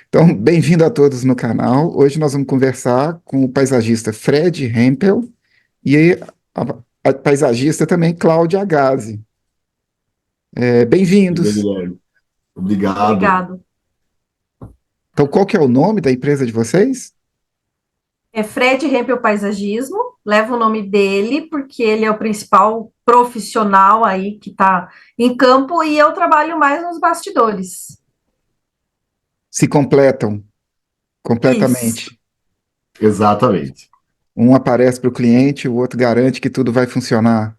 Então, bem-vindo a todos no canal. Hoje nós vamos conversar com o paisagista Fred Hempel e a paisagista também Cláudia Agazi. Tudo bem, Bem-vindos. Guilherme? Obrigado. Obrigado. Então, qual que é o nome da empresa de vocês? É Fred Hempel Paisagismo, leva o nome dele porque ele é o principal profissional aí que está em campo e eu trabalho mais nos bastidores. Se completam Isso, completamente. Exatamente. Um aparece para o cliente, o outro garante que tudo vai funcionar.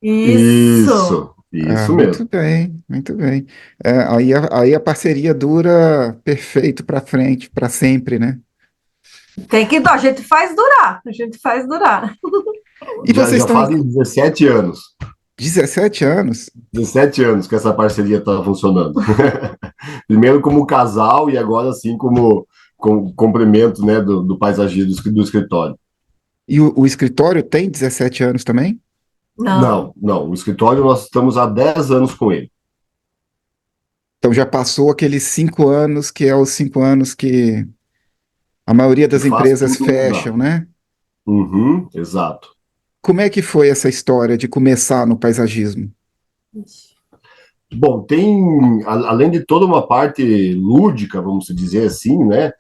isso. Isso Muito mesmo. bem, muito bem. Aí a parceria dura perfeito para frente, para sempre, né? A gente faz durar, a gente faz durar. E Já, vocês já estão em fazem 17 anos. 17 anos? 17 anos que essa parceria está funcionando. Primeiro como casal e agora sim como complemento, né, do paisagismo do escritório. E o escritório tem 17 anos também? Não, Não, não. O escritório nós estamos há 10 anos com ele. Então já passou aqueles 5 anos, que é os 5 anos que a maioria Que das faz empresas tudo mudar. fecham, né? Uhum, exato. Como é que foi essa história de começar no paisagismo? Bom, além de toda uma parte lúdica, vamos dizer assim, né?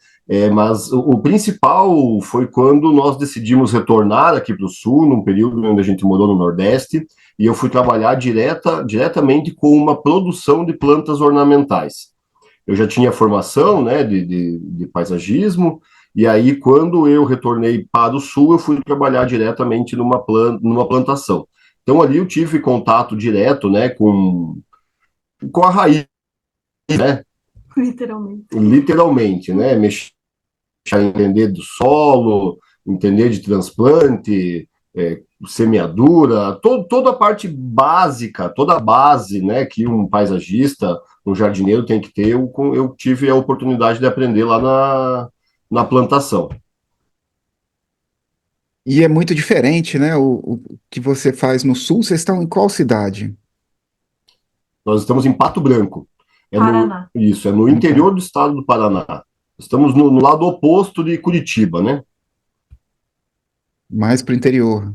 Mas o principal foi quando nós decidimos retornar aqui para o Sul, num período onde a gente morou no Nordeste, e eu fui trabalhar diretamente com uma produção de plantas ornamentais. Eu já tinha formação, né, de paisagismo, e aí quando eu retornei para o Sul, eu fui trabalhar diretamente numa plantação. Então ali eu tive contato direto, né, com a raiz, né? literalmente. Literalmente, né? Mexer, entender do solo, entender de transplante, semeadura, toda a parte básica, toda a base, né, que um paisagista, um jardineiro tem que ter, eu tive a oportunidade de aprender lá na plantação. E é muito diferente, né? O que você faz no sul, vocês estão em qual cidade? Nós estamos em Pato Branco, Paraná. isso, é no Então, interior do estado do Paraná. Estamos no lado oposto de Curitiba, né? mais para o interior.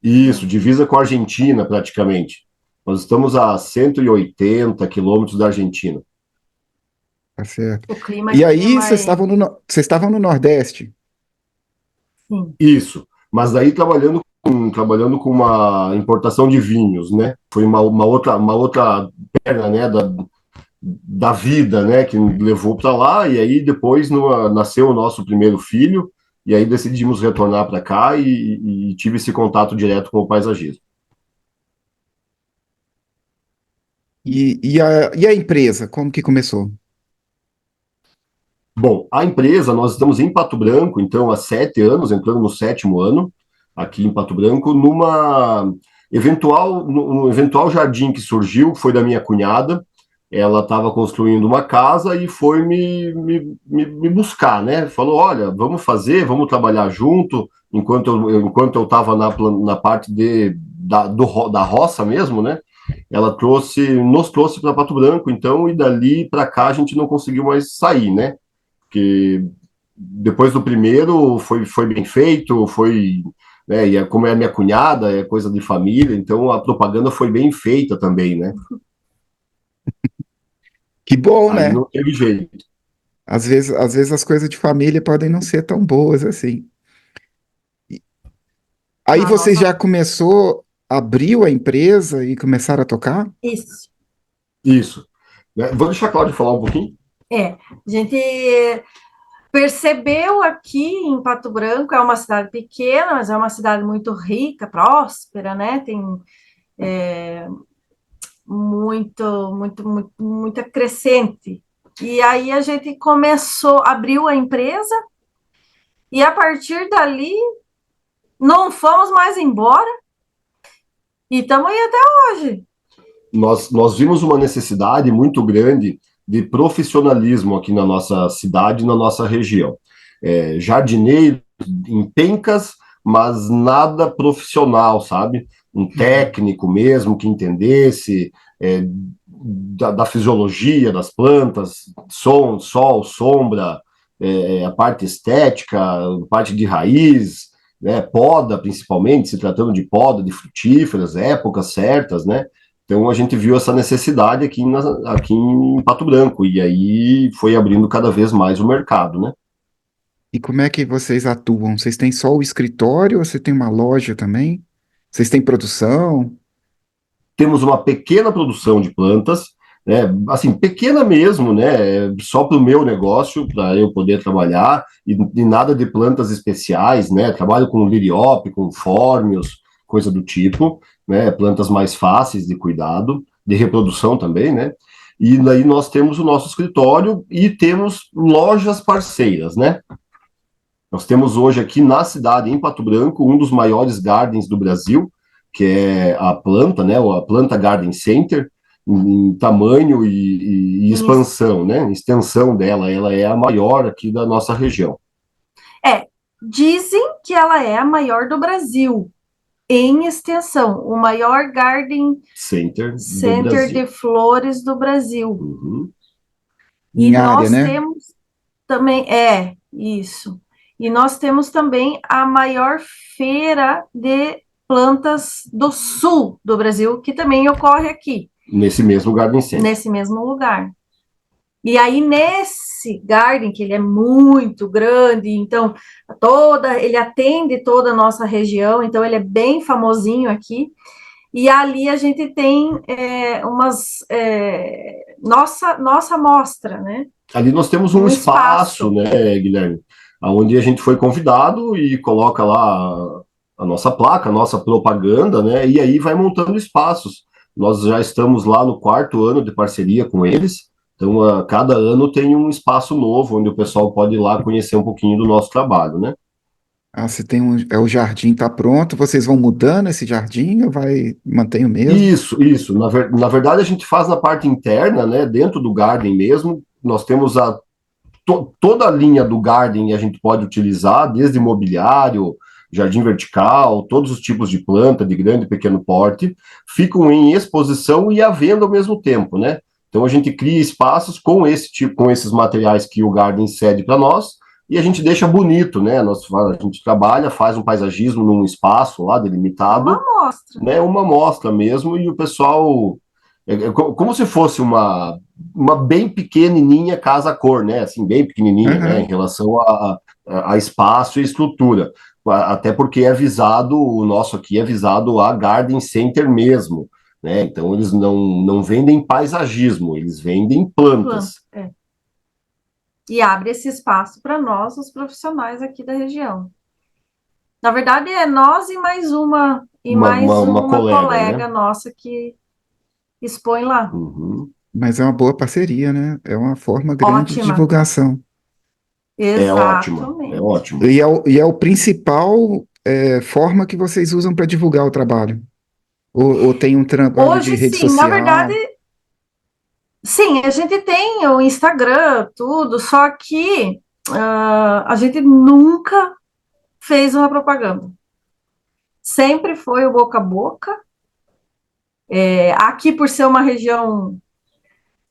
Isso, divisa com a Argentina, praticamente. Nós estamos a 180 quilômetros da Argentina. Tá certo. O clima E aqui é aí, vocês mais. estavam vocês estavam no Nordeste, Sim. Isso, mas daí trabalhando com uma importação de vinhos, né? Foi uma outra perna, né, da vida, né, que me levou para lá, e aí depois nasceu o nosso primeiro filho, e aí decidimos retornar para cá e tive esse contato direto com o paisagismo. e a empresa, como que começou? Bom, a empresa, nós estamos em Pato Branco, então, há 7 anos, entrando no sétimo ano, aqui em Pato Branco, num eventual jardim que surgiu, foi da minha cunhada. Ela estava construindo uma casa e foi me buscar, né? Falou: olha, vamos fazer, vamos trabalhar junto, enquanto eu estava na parte da roça mesmo, né? Ela nos trouxe para Pato Branco, então, e dali para cá a gente não conseguiu mais sair, né? Que depois do primeiro foi bem feito, né, como é a minha cunhada, é coisa de família, então a propaganda foi bem feita também, né? Que bom, Aí né? não teve jeito. Às vezes as coisas de família podem não ser tão boas assim. Aí Na vocês nossa. já abriu a empresa e começaram a tocar? Isso. Isso. Né? Vou deixar a Cláudia falar um pouquinho. É. A gente percebeu aqui em Pato Branco, é uma cidade pequena, mas é uma cidade muito rica, próspera, né? Tem muita crescente. E aí a gente começou, abriu a empresa e a partir dali não fomos mais embora e estamos aí até hoje. Nós vimos uma necessidade muito grande de profissionalismo aqui na nossa cidade, na nossa região. Jardineiros em pencas, mas nada profissional, sabe? Um técnico mesmo que entendesse, é, da fisiologia das plantas, som, sol, sombra, a parte estética, a parte de raiz, né, poda, principalmente, se tratando de poda de frutíferas, épocas certas, né? Então a gente viu essa necessidade aqui em Pato Branco, e aí foi abrindo cada vez mais o mercado, né? E como é que vocês atuam? Vocês têm só o escritório ou você tem uma loja também? Vocês têm produção? Temos uma pequena produção de plantas, né, assim, pequena mesmo, né, só para o meu negócio, para eu poder trabalhar, e nada de plantas especiais, né, trabalho com liriope, com fórmios, coisa do tipo, né, plantas mais fáceis de cuidado, de reprodução também, né, e daí nós temos o nosso escritório e temos lojas parceiras, né. Nós temos hoje aqui na cidade, em Pato Branco, um dos maiores gardens do Brasil, que é a planta, né, a Planta Garden Center, em tamanho e expansão, né, extensão dela, ela é a maior aqui da nossa região. Dizem que ela é a maior do Brasil, em extensão, o maior garden Center do center Brasil. de flores do Brasil. Uhum. E Em área, nós né? temos também, isso. E nós temos também a maior feira de plantas do sul do Brasil, que também ocorre aqui, Nesse mesmo Garden Center. nesse mesmo lugar. E aí, nesse garden, que ele é muito grande, então, ele atende toda a nossa região, então ele é bem famosinho aqui. E ali a gente tem nossa mostra, né? Ali nós temos um espaço, né, Guilherme, onde a gente foi convidado e coloca lá a nossa placa, a nossa propaganda, né, e aí vai montando espaços. Nós já estamos lá no 4º ano de parceria com eles, então a cada ano tem um espaço novo, onde o pessoal pode ir lá conhecer um pouquinho do nosso trabalho, né. Ah, você tem o jardim está pronto, vocês vão mudando esse jardim ou vai mantém o mesmo? Isso. Na verdade, a gente faz na parte interna, né, dentro do Garden mesmo, nós temos toda a linha do Garden a gente pode utilizar, desde mobiliário, jardim vertical, todos os tipos de planta, de grande e pequeno porte, ficam em exposição e à venda ao mesmo tempo, né? Então a gente cria espaços com com esses materiais que o Garden cede para nós, e a gente deixa bonito, né? A gente trabalha, faz um paisagismo num espaço lá delimitado, Uma amostra. né? Uma amostra mesmo, e o pessoal como se fosse uma bem pequenininha casa-cor, né? Assim, bem pequenininha, né? Em Aham. relação a espaço e estrutura. Até porque o nosso aqui é visado a Garden Center mesmo, né? Então eles não vendem paisagismo, eles vendem plantas. E abre esse espaço para nós, os profissionais aqui da região. Na verdade, é nós e mais uma Uma colega né? nossa que expõe lá. Uhum. Mas é uma boa parceria, né? É uma forma grande de Ótima. divulgação. É ótima, é Exatamente. ótimo. E é o principal forma que vocês usam para divulgar o trabalho? Ou tem um trabalho de Hoje, rede sim, na verdade, social? sim, a gente tem o Instagram, tudo, só que a gente nunca fez uma propaganda. Sempre foi o boca a boca. Aqui, por ser uma região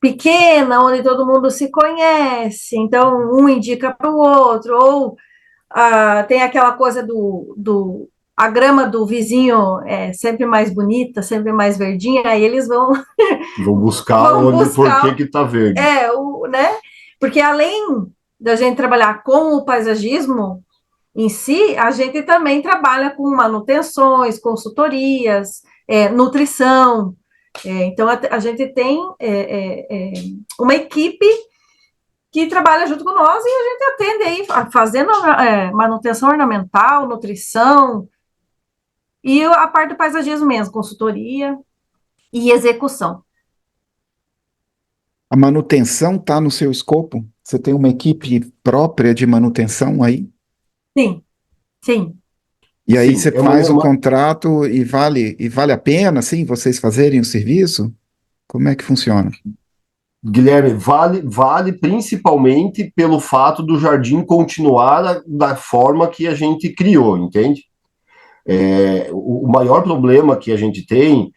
pequena, onde todo mundo se conhece, então um indica para o outro, ou tem aquela coisa a grama do vizinho é sempre mais bonita, sempre mais verdinha, aí eles vão Vou buscar vão por buscar que está verde. né? Porque além da gente trabalhar com o paisagismo em si, a gente também trabalha com manutenções, consultorias, nutrição. Então a gente tem uma equipe que trabalha junto com nós e a gente atende aí, fazendo manutenção ornamental, nutrição, e a parte do paisagismo mesmo, consultoria e execução. A manutenção está no seu escopo? Você tem uma equipe própria de manutenção aí? Sim, sim. E aí Sim, você é faz o contrato e vale a pena, sim, vocês fazerem o serviço? Como é que funciona? Guilherme, vale principalmente pelo fato do jardim continuar da forma que a gente criou, entende? O maior problema que a gente tem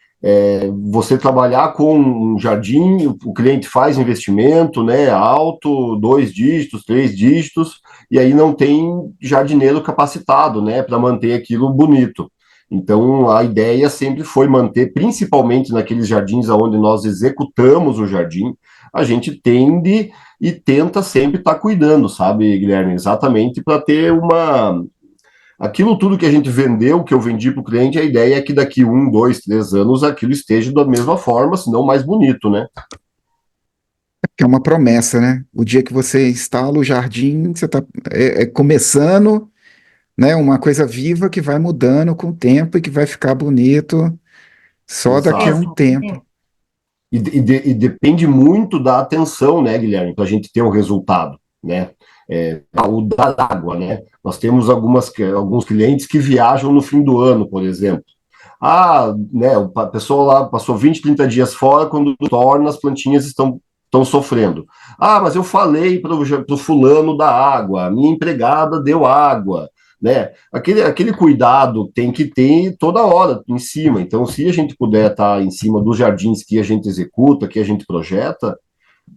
Você trabalhar com um jardim, o cliente faz investimento, né, alto, 2 dígitos, 3 dígitos, e aí não tem jardineiro capacitado, né, para manter aquilo bonito. Então, a ideia sempre foi manter, principalmente naqueles jardins onde nós executamos o jardim, a gente tende e tenta sempre estar cuidando, sabe, Guilherme? Exatamente para ter uma, aquilo tudo que a gente vendeu, que eu vendi para o cliente, a ideia é que daqui 1, 2, 3 anos aquilo esteja da mesma forma, se não mais bonito, né? Que é uma promessa, né? O dia que você instala o jardim, você está começando, né, uma coisa viva que vai mudando com o tempo e que vai ficar bonito só daqui a um Exato. tempo. Exatamente. E depende muito da atenção, né, Guilherme, para a gente ter um resultado, né? O da água, né? Nós temos alguns clientes que viajam no fim do ano, por exemplo. Ah, né, a pessoa lá passou 20, 30 dias fora, quando torna, as plantinhas estão sofrendo. Ah, mas eu falei para o fulano da água, a minha empregada deu água, né? Aquele cuidado tem que ter toda hora em cima. Então, se a gente puder estar em cima dos jardins que a gente executa, que a gente projeta,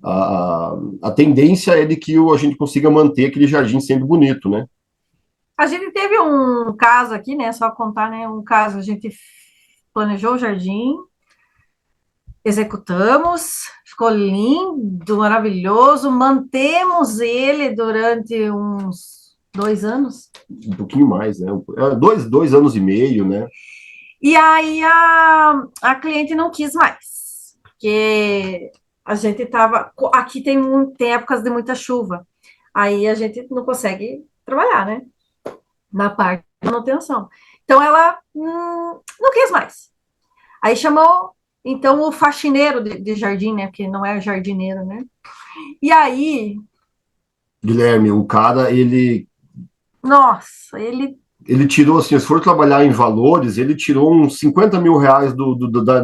a tendência é de que a gente consiga manter aquele jardim sempre bonito, né? A gente teve um caso aqui, né? Só contar, né? Um caso, a gente planejou o jardim, executamos, ficou lindo, maravilhoso, mantemos ele durante uns 2 anos. Um pouquinho mais, né? 2 anos e meio, né? E aí a cliente não quis mais, porque a gente estava. Aqui tem épocas de muita chuva, aí a gente não consegue trabalhar, né? Na parte de manutenção. Então ela não quis mais. Aí chamou, então, o faxineiro de jardim, né? Porque não é jardineiro, né? E aí, Guilherme, o cara, nossa, ele. ele tirou, assim, se for trabalhar em valores, ele tirou uns 50 mil reais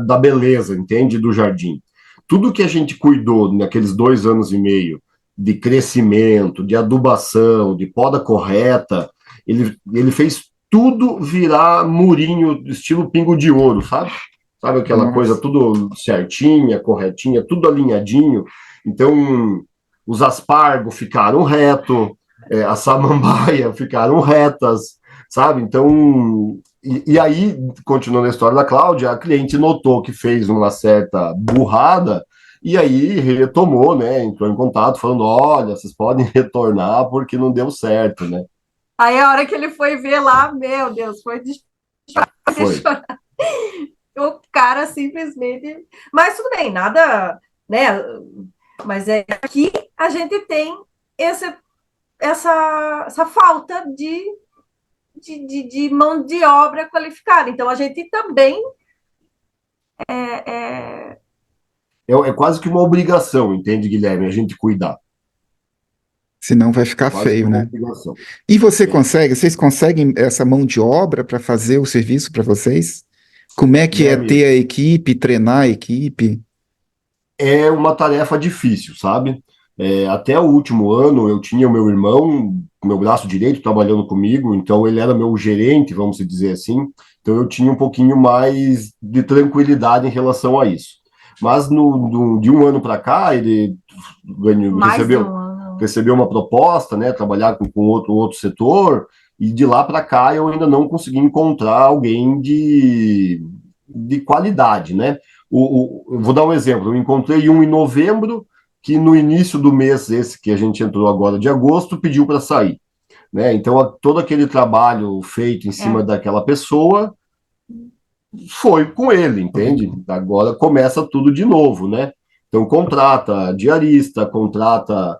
da beleza, entende? Do jardim. Tudo que a gente cuidou naqueles 2 anos e meio de crescimento, de adubação, de poda correta, ele fez tudo virar murinho, estilo pingo de ouro, sabe? Sabe aquela coisa Nossa, tudo certinha, corretinha, tudo alinhadinho. Então, os aspargos ficaram reto, as samambaias ficaram retas, sabe? Então, e aí, continuando a história da Cláudia, a cliente notou que fez uma certa burrada e aí retomou, né? Entrou em contato falando: olha, vocês podem retornar porque não deu certo, né? Aí a hora que ele foi ver lá, meu Deus, foi de Foi. chorar. O cara simplesmente. Mas tudo bem, nada, né? Mas é aqui a gente tem esse, essa falta de mão de obra qualificada. Então a gente também é, É quase que uma obrigação, entende, Guilherme? A gente cuidar. senão vai É ficar quase que feio, uma né? obrigação. E É. vocês conseguem essa mão de obra para fazer o serviço para vocês? Como é que é Guilherme, ter a equipe, treinar a equipe? é uma tarefa difícil, sabe? Até o último ano eu tinha o meu irmão, meu braço direito, trabalhando comigo, então ele era meu gerente, vamos dizer assim. Então eu tinha um pouquinho mais de tranquilidade em relação a isso. Mas de um ano para cá, ele mais de recebeu, um ano. recebeu uma proposta, né? Trabalhar com outro setor, e de lá para cá eu ainda não consegui encontrar alguém de qualidade, né? Eu vou dar um exemplo. Eu encontrei um em novembro que no início do mês, esse que a gente entrou agora de agosto, pediu para sair. Né? Então, todo aquele trabalho feito em cima É. daquela pessoa foi com ele, entende? Agora começa tudo de novo, né? Então, contrata diarista, contrata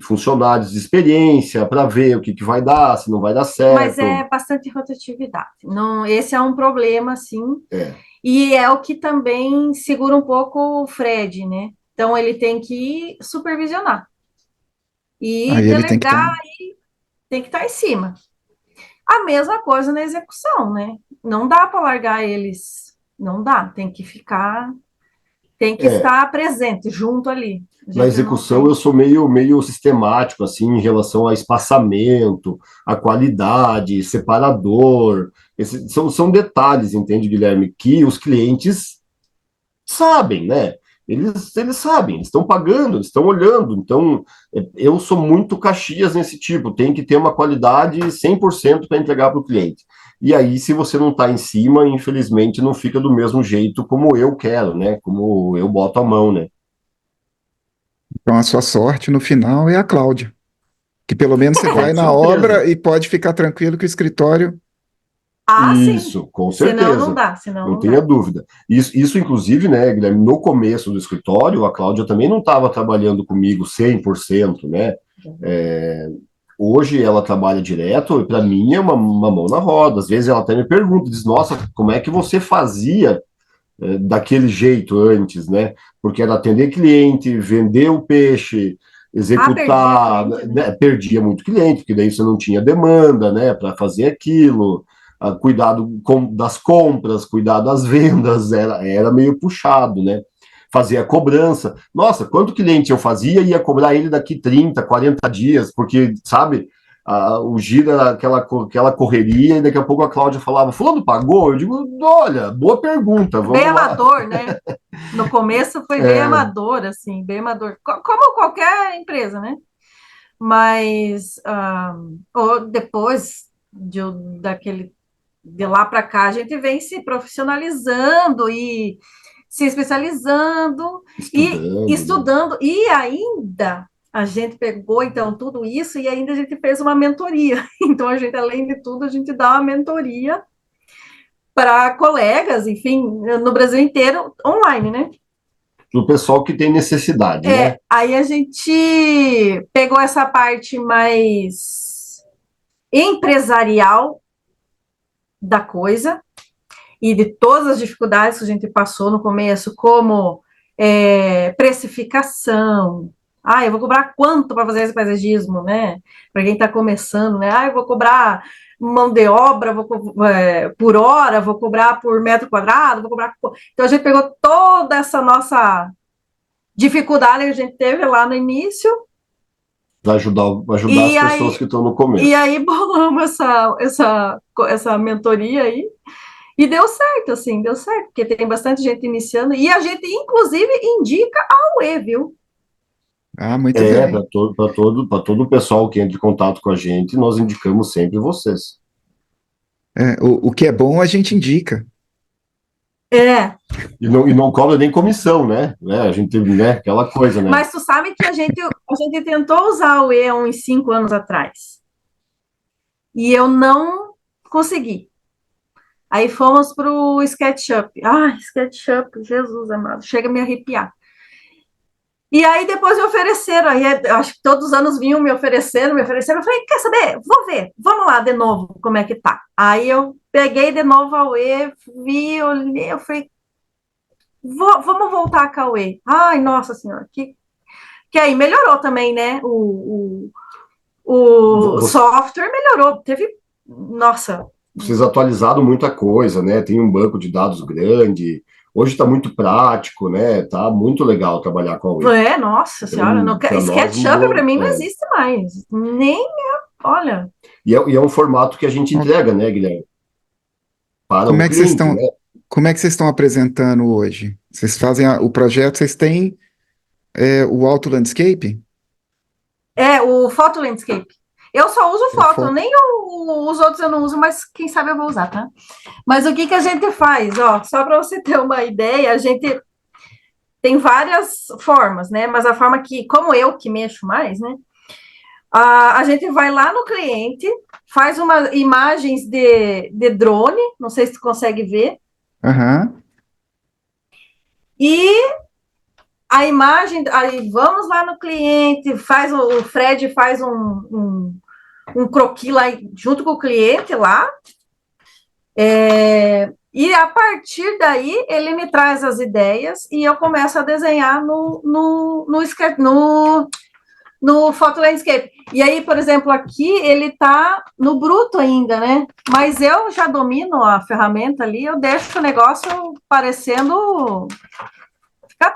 funcionários de experiência para ver o que vai dar, se não vai dar Mas certo. é bastante rotatividade. Não, esse é um problema, sim. É, E é o que também segura um pouco o Fred, né? Então ele tem que supervisionar e Aí ele tem que estar. delegar, tem que estar em cima. A mesma coisa na execução, né? Não dá para largar eles, não dá, tem que ficar. Tem que estar presente, junto ali. Na execução eu sou meio sistemático, assim, em relação a espaçamento, a qualidade, separador. São detalhes, entende, Guilherme, que os clientes sabem, né? Eles sabem, eles estão pagando, eles estão olhando. Então, eu sou muito Caxias nesse tipo, tem que ter uma qualidade 100% para entregar para o cliente. E aí, se você não está em cima, infelizmente, não fica do mesmo jeito como eu quero, né? Como eu boto a mão, né? Então a sua sorte no final é a Cláudia, que pelo menos você Com vai na certeza. obra e pode ficar tranquilo que o escritório. Ah, sim. Isso, com Senão não certeza. dá, senão Não não tenha dá. dúvida. Isso, inclusive, né, Guilherme, no começo do escritório, a Cláudia também não estava trabalhando comigo 100%, né? É, hoje ela trabalha direto e para mim é uma mão na roda. Às vezes ela até me pergunta, diz, nossa, como é que você fazia daquele jeito antes, né? Porque era atender cliente, vender o peixe, Ah, perdia executar, cliente, né? né? Perdia muito cliente, porque daí você não tinha demanda, né, para fazer aquilo, cuidar das compras, cuidar das vendas, era meio puxado, né? Fazer a cobrança. Nossa, quanto cliente eu fazia ia cobrar ele daqui 30, 40 dias, porque, sabe, o giro era aquela correria, e daqui a pouco a Cláudia falava, fulano pagou? Eu digo, olha, boa pergunta, Bem vamos lá. amador, né? No começo foi bem amador, assim, bem amador. Como qualquer empresa, né? Mas depois daquele de lá para cá, a gente vem se profissionalizando e se especializando e Estudando, né? estudando. E ainda a gente pegou, então, tudo isso e ainda a gente fez uma mentoria. Então, a gente, além de tudo, a gente dá uma mentoria para colegas, enfim, no Brasil inteiro, online, né? Do pessoal que tem necessidade, né? Aí a gente pegou essa parte mais empresarial da coisa e de todas as dificuldades que a gente passou no começo, como precificação. Ah, eu vou cobrar quanto para fazer esse paisagismo, né? Para quem está começando, né? Ah, eu vou cobrar mão de obra, por hora, vou cobrar por metro quadrado, vou cobrar. Então a gente pegou toda essa nossa dificuldade que a gente teve lá no início. Vai ajudar as E pessoas aí, que estão no e começo. aí bolamos essa mentoria aí. E deu certo, assim, deu certo, porque tem bastante gente iniciando. E a gente, inclusive, indica a UE, viu? Ah, muito bem. Para todo o pessoal que entra em contato com a gente, nós indicamos sempre vocês. O que é bom a gente indica. É, E não cobra nem comissão, né? A gente, né? Aquela coisa, né? mas tu sabe que a gente tentou usar a UE há uns 5 anos atrás. E eu não consegui. Aí fomos para o SketchUp. Ah, SketchUp, Jesus amado, chega a me arrepiar. E aí depois me ofereceram, aí acho que todos os anos vinham me oferecendo, eu falei, quer saber? Vou ver, vamos lá de novo como é que tá. Aí eu peguei de novo a UE, vi, olhei, eu falei, vamos voltar a Cauê. Ai, nossa senhora, que aí melhorou também, né? O software melhorou, teve, nossa. Vocês atualizaram muita coisa, né? Tem um banco de dados grande. Hoje está muito prático, né? Tá muito legal trabalhar com a Wix. Nossa senhora, Então, para nós SketchUp para mudou. mim não existe mais. Nem, olha. E é um formato que a gente entrega, né, Guilherme? Para Como o é que vocês cliente, estão, né? como é que vocês estão apresentando hoje? Vocês fazem o projeto, vocês têm o Auto Landscape? O Photo Landscape. Eu só uso O foto, foto. nem os outros eu não uso, mas quem sabe eu vou usar, tá? Mas o que a gente faz? Ó, só para você ter uma ideia, a gente tem várias formas, né? Mas a forma que, como eu que mexo mais, né? A gente vai lá no cliente, faz umas imagens de drone, não sei se tu consegue ver, Aham. e a imagem, aí vamos lá no cliente, o Fred faz um croquis lá junto com o cliente lá, e a partir daí ele me traz as ideias e eu começo a desenhar no Photo Landscape. E aí, por exemplo, aqui ele está no bruto ainda, né? Mas eu já domino a ferramenta ali, eu deixo o negócio parecendo. Fica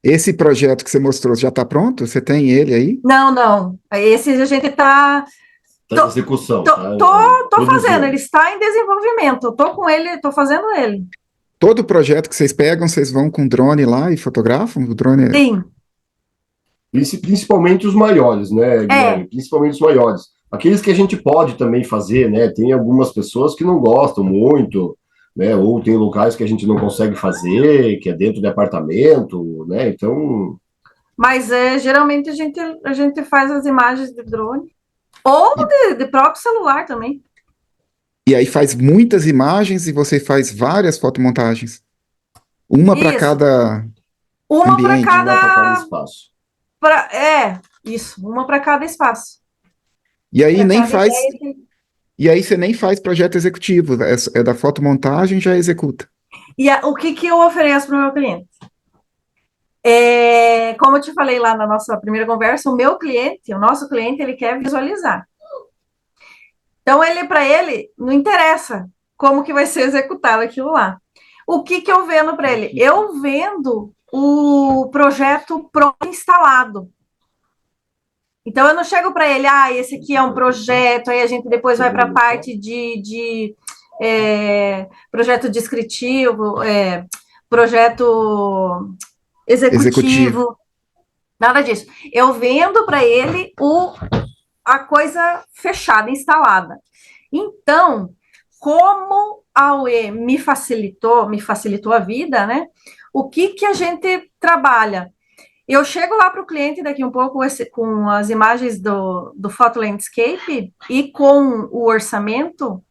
esse projeto que você mostrou já está pronto? Você tem ele aí? Não. Esse a gente está. Está em execução. Tô fazendo, ele está em desenvolvimento. Eu tô com ele, tô fazendo ele. Todo projeto que vocês pegam, vocês vão com drone lá e fotografam? O drone é... Sim. Principalmente os maiores, né, Guilherme? Principalmente os maiores. Aqueles que a gente pode também fazer, né? Tem algumas pessoas que não gostam muito, né? Ou tem locais que a gente não consegue fazer, que é dentro de apartamento, né? Então. Mas geralmente a gente faz as imagens de drone. Ou de próprio celular também. E aí faz muitas imagens e você faz várias fotomontagens. Uma para Isso. cada Uma para ambiente. Uma para cada cada. espaço. Isso, uma para cada espaço. E aí Pra nem cada faz. ideia que- E aí você nem faz projeto executivo. É da fotomontagem já executa. E o que eu ofereço para o meu cliente? Como eu te falei lá na nossa primeira conversa, o nosso cliente, ele quer visualizar. Então, para ele, não interessa como que vai ser executado aquilo lá. O que eu vendo para ele? Eu vendo o projeto pronto instalado. Então, eu não chego para ele, esse aqui é um projeto, aí a gente depois vai para a parte de projeto descritivo, projeto executivo, nada disso. Eu vendo para ele a coisa fechada, instalada. Então, como a UE me facilitou a vida, né? O que a gente trabalha? Eu chego lá para o cliente daqui um pouco com as imagens do Photo Landscape e com o orçamento,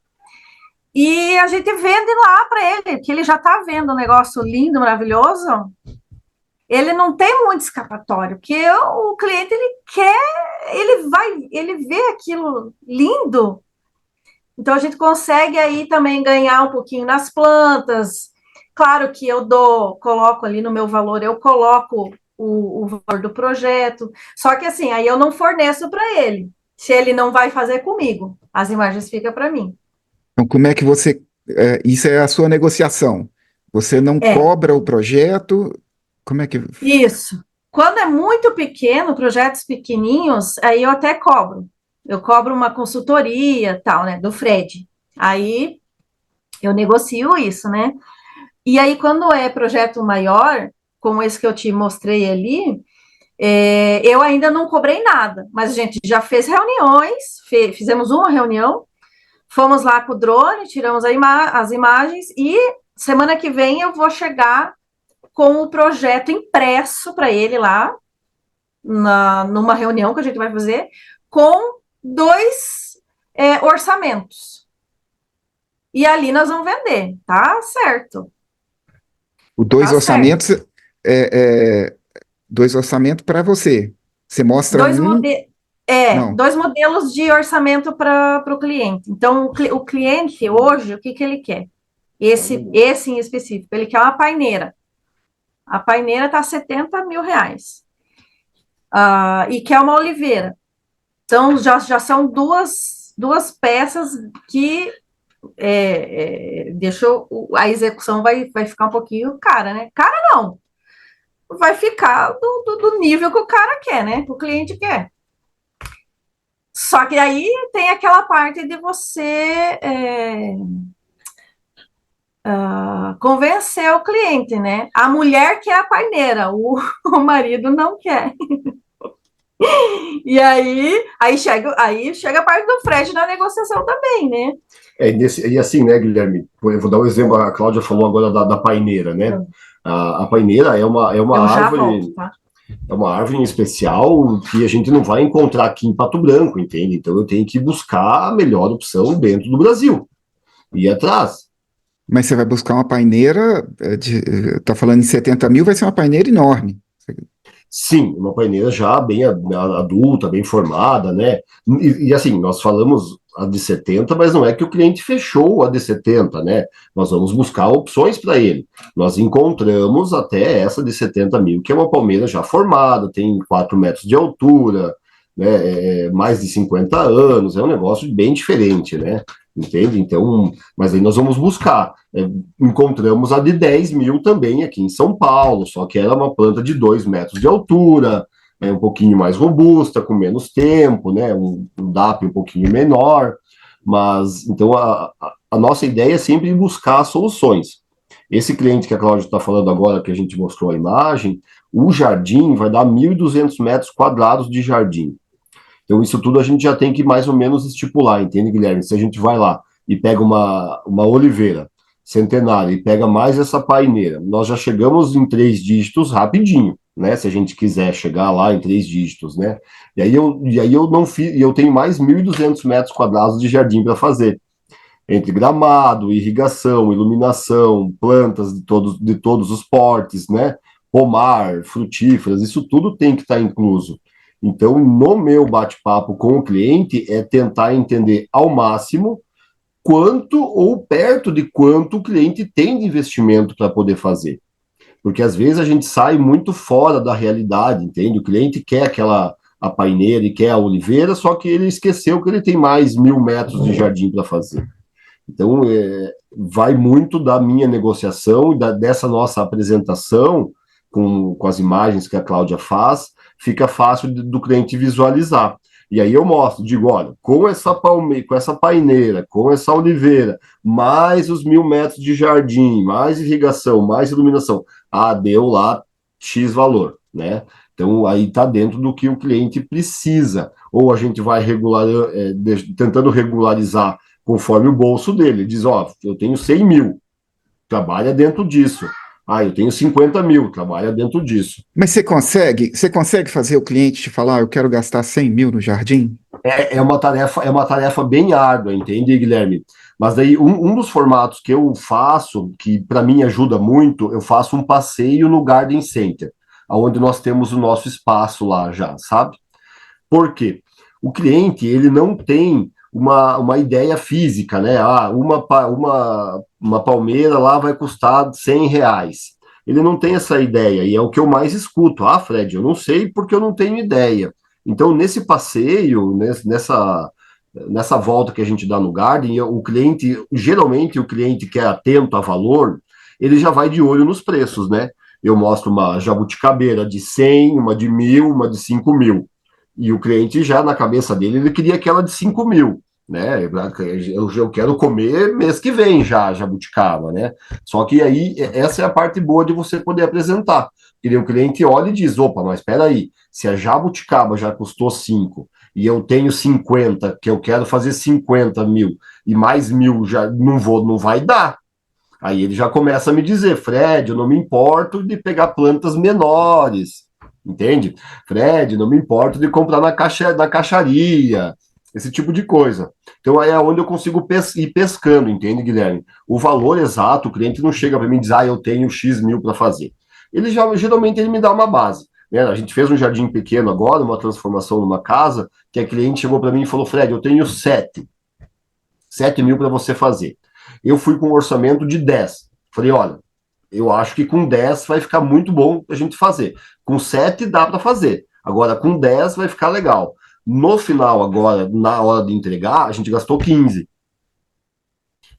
e a gente vende lá para ele, que ele já está vendo um negócio lindo, maravilhoso. Ele não tem muito escapatório, porque o cliente, ele quer, ele vê aquilo lindo. Então, a gente consegue aí também ganhar um pouquinho nas plantas. Claro que coloco ali no meu valor, eu coloco o valor do projeto. Só que assim, aí eu não forneço para ele. Se ele não vai fazer comigo, as imagens ficam para mim. Então, como é que você. Isso é a sua negociação. Você não cobra o projeto. Como é que. Isso. Quando é muito pequeno, projetos pequenininhos, aí eu até cobro. Eu cobro uma consultoria, tal, né, do Fred. Aí eu negocio isso, né? E aí, quando é projeto maior, como esse que eu te mostrei ali, eu ainda não cobrei nada, mas a gente já fez reuniões, fizemos uma reunião, fomos lá com o drone, tiramos as imagens, e semana que vem eu vou chegar com o projeto impresso para ele lá, numa reunião que a gente vai fazer, com 2 orçamentos. E ali nós vamos vender, tá certo. Os dois Tá orçamentos. Dois orçamentos para você. Você mostra Não. 2 modelos de orçamento para o cliente. Então, o cliente hoje, o que ele quer? Esse em específico, ele quer uma paineira. A paineira está R$70 mil. E quer uma oliveira. Então, já são duas peças que a execução vai ficar um pouquinho cara, né? Cara não. Vai ficar do nível que o cara quer, né? Que o cliente quer. Só que aí tem aquela parte de você convencer o cliente, né? A mulher quer a paineira, o marido não quer. E aí chega a parte do Fred na negociação também, né? E assim, né, Guilherme? Eu vou dar um exemplo, a Cláudia falou agora da paineira, né? A paineira é uma árvore. Volto, tá? É uma árvore em especial que a gente não vai encontrar aqui em Pato Branco, entende? Então eu tenho que buscar a melhor opção dentro do Brasil. E atrás. Mas você vai buscar uma paineira, tá falando em 70 mil, vai ser uma paineira enorme. Sim, uma paineira já bem adulta, bem formada, né? E assim, nós falamos a de 70, mas não é que o cliente fechou a de 70, né? Nós vamos buscar opções para ele. Nós encontramos até essa de 70 mil, que é uma palmeira já formada, tem 4 metros de altura, né? Mais de 50 anos, é um negócio bem diferente, né? entende? Então, mas aí nós vamos buscar. Encontramos a de 10 mil também aqui em São Paulo, só que era uma planta de 2 metros de altura, um pouquinho mais robusta, com menos tempo, né? Um DAP um pouquinho menor, mas então a nossa ideia é sempre buscar soluções. Esse cliente que a Cláudia está falando agora, que a gente mostrou a imagem, o jardim vai dar 1.200 metros quadrados de jardim. Então, isso tudo a gente já tem que mais ou menos estipular, entende, Guilherme? Se a gente vai lá e pega uma oliveira centenária e pega mais essa paineira, nós já chegamos em 3 dígitos rapidinho, né? Se a gente quiser chegar lá em 3 dígitos, né? E aí eu não fiz, e eu tenho mais 1.200 metros quadrados de jardim para fazer. Entre gramado, irrigação, iluminação, plantas de todos os portes, né? Pomar, frutíferas, isso tudo tem que estar incluso. Então, no meu bate-papo com o cliente, é tentar entender ao máximo quanto ou perto de quanto o cliente tem de investimento para poder fazer. Porque às vezes a gente sai muito fora da realidade, entende? O cliente quer a paineira e quer a oliveira, só que ele esqueceu que ele tem mais 1.000 metros de jardim para fazer. Então, vai muito da minha negociação e dessa nossa apresentação com as imagens que a Cláudia faz, fica fácil do cliente visualizar. E aí eu mostro, digo, olha, com essa paineira, com essa oliveira, mais os 1.000 metros de jardim, mais irrigação, mais iluminação, deu lá X valor, né? Então, aí está dentro do que o cliente precisa. Ou a gente vai tentando regularizar conforme o bolso dele. Ele diz, eu tenho 100 mil, trabalha dentro disso. Eu tenho 50 mil, trabalha dentro disso. Mas você consegue fazer o cliente te falar, eu quero gastar 100 mil no jardim? É uma tarefa bem árdua, entende, Guilherme? Mas daí um dos formatos que eu faço, que para mim ajuda muito, eu faço um passeio no Garden Center, onde nós temos o nosso espaço lá já, sabe? Por quê? O cliente, ele não tem uma ideia física, né? Uma palmeira lá vai custar R$ 100. Ele não tem essa ideia, e é o que eu mais escuto. Fred, eu não sei porque eu não tenho ideia. Então, nesse passeio, nessa volta que a gente dá no Garden, geralmente o cliente que é atento a valor, ele já vai de olho nos preços, né? Eu mostro uma jabuticabeira de 100, uma de 1.000, uma de 5 mil. E o cliente já, na cabeça dele, ele queria aquela de 5 mil, né? Eu quero comer mês que vem já, jabuticaba, né? Só que aí, essa é a parte boa de você poder apresentar. Porque o cliente olha e diz, opa, mas espera aí, se a jabuticaba já custou 5 e eu tenho 50, que eu quero fazer 50 mil, e mais 1.000 já não vai dar. Aí ele já começa a me dizer, Fred, eu não me importo de pegar plantas menores, entende? Fred, não me importo de comprar na caixaria, esse tipo de coisa. Então é onde eu consigo ir pescando, entende, Guilherme? O valor exato, o cliente não chega para mim e diz, eu tenho X mil para fazer. Geralmente ele me dá uma base. Né? A gente fez um jardim pequeno agora, uma transformação numa casa, que a cliente chegou para mim e falou, Fred, eu tenho 7 mil para você fazer. Eu fui com um orçamento de 10. Falei, olha, eu acho que com 10 vai ficar muito bom a gente fazer. Com 7 dá para fazer. Agora, com 10 vai ficar legal. No final, agora, na hora de entregar, a gente gastou 15.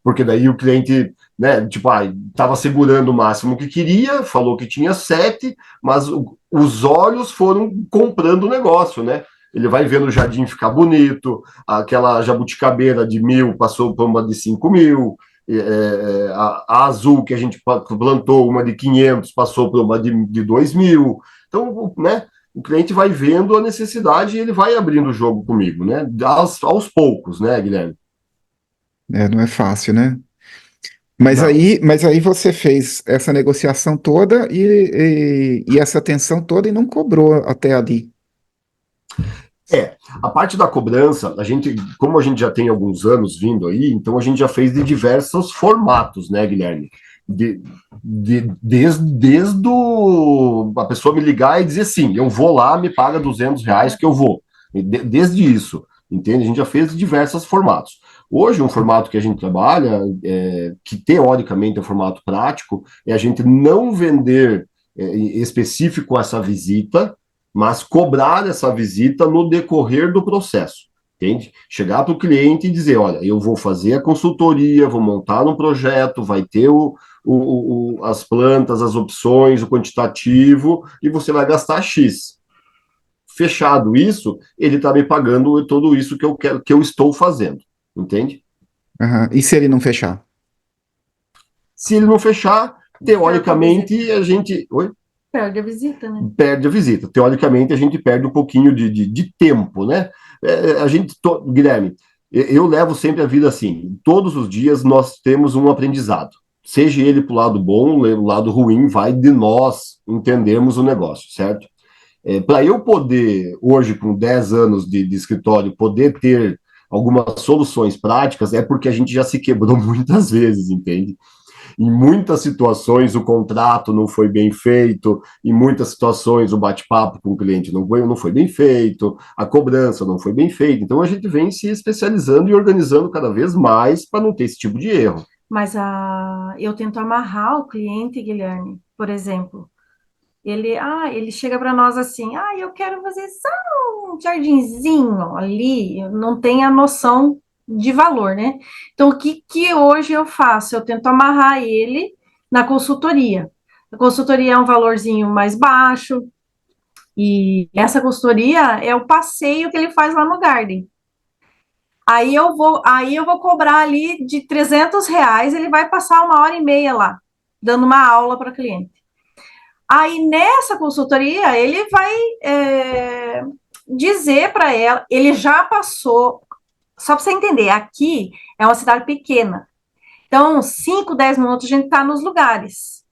Porque daí o cliente, né, estava segurando o máximo que queria, falou que tinha 7, mas os olhos foram comprando o negócio, né? Ele vai vendo o jardim ficar bonito, aquela jabuticabeira de 1.000 passou para uma de 5 mil, a azul que a gente plantou, uma de 500, passou para uma de 2 mil. Então, né, o cliente vai vendo a necessidade e ele vai abrindo o jogo comigo, né? Aos poucos, né, Guilherme? Não é fácil, né? Mas Não. aí você fez essa negociação toda e essa atenção toda e não cobrou até ali. A parte da cobrança, como a gente já tem alguns anos vindo aí, então a gente já fez de diversos formatos, né, Guilherme? Desde a pessoa me ligar e dizer sim, eu vou lá, me paga R$ 200 que eu vou. Desde isso, entende? A gente já fez de diversos formatos. Hoje, um formato que a gente trabalha, que teoricamente é um formato prático, é a gente não vender específico essa visita, mas cobrar essa visita no decorrer do processo. entende? Chegar para o cliente e dizer, olha, eu vou fazer a consultoria, vou montar um projeto, vai ter as plantas, as opções, o quantitativo, e você vai gastar X. Fechado isso, ele está me pagando tudo isso que eu quero, que eu estou fazendo, entende? Aham. E se ele não fechar? Se ele não fechar, teoricamente a gente. Oi? Perde a visita, né? Perde a visita. Teoricamente, a gente perde um pouquinho de tempo, né? Guilherme, eu levo sempre a vida assim. Todos os dias nós temos um aprendizado. Seja ele para o lado bom, o lado ruim, vai de nós entendermos o negócio, certo? Para eu poder, hoje, com 10 anos de escritório, poder ter algumas soluções práticas, é porque a gente já se quebrou muitas vezes, entende? Em muitas situações o contrato não foi bem feito, em muitas situações o bate-papo com o cliente não foi bem feito, a cobrança não foi bem feita. Então a gente vem se especializando e organizando cada vez mais para não ter esse tipo de erro. Mas eu tento amarrar o cliente, Guilherme, por exemplo. Ele chega para nós assim, eu quero fazer só um jardinzinho ali, não tem a noção de valor, né? Então, o que hoje eu faço? Eu tento amarrar ele na consultoria. A consultoria é um valorzinho mais baixo, e essa consultoria é o passeio que ele faz lá no Garden. Aí eu vou cobrar ali de R$ 300, ele vai passar 1h30 lá, dando uma aula para cliente. Aí nessa consultoria, ele vai dizer para ela, ele já passou, só para você entender, aqui é uma cidade pequena, então 5, 10 minutos a gente está nos lugares.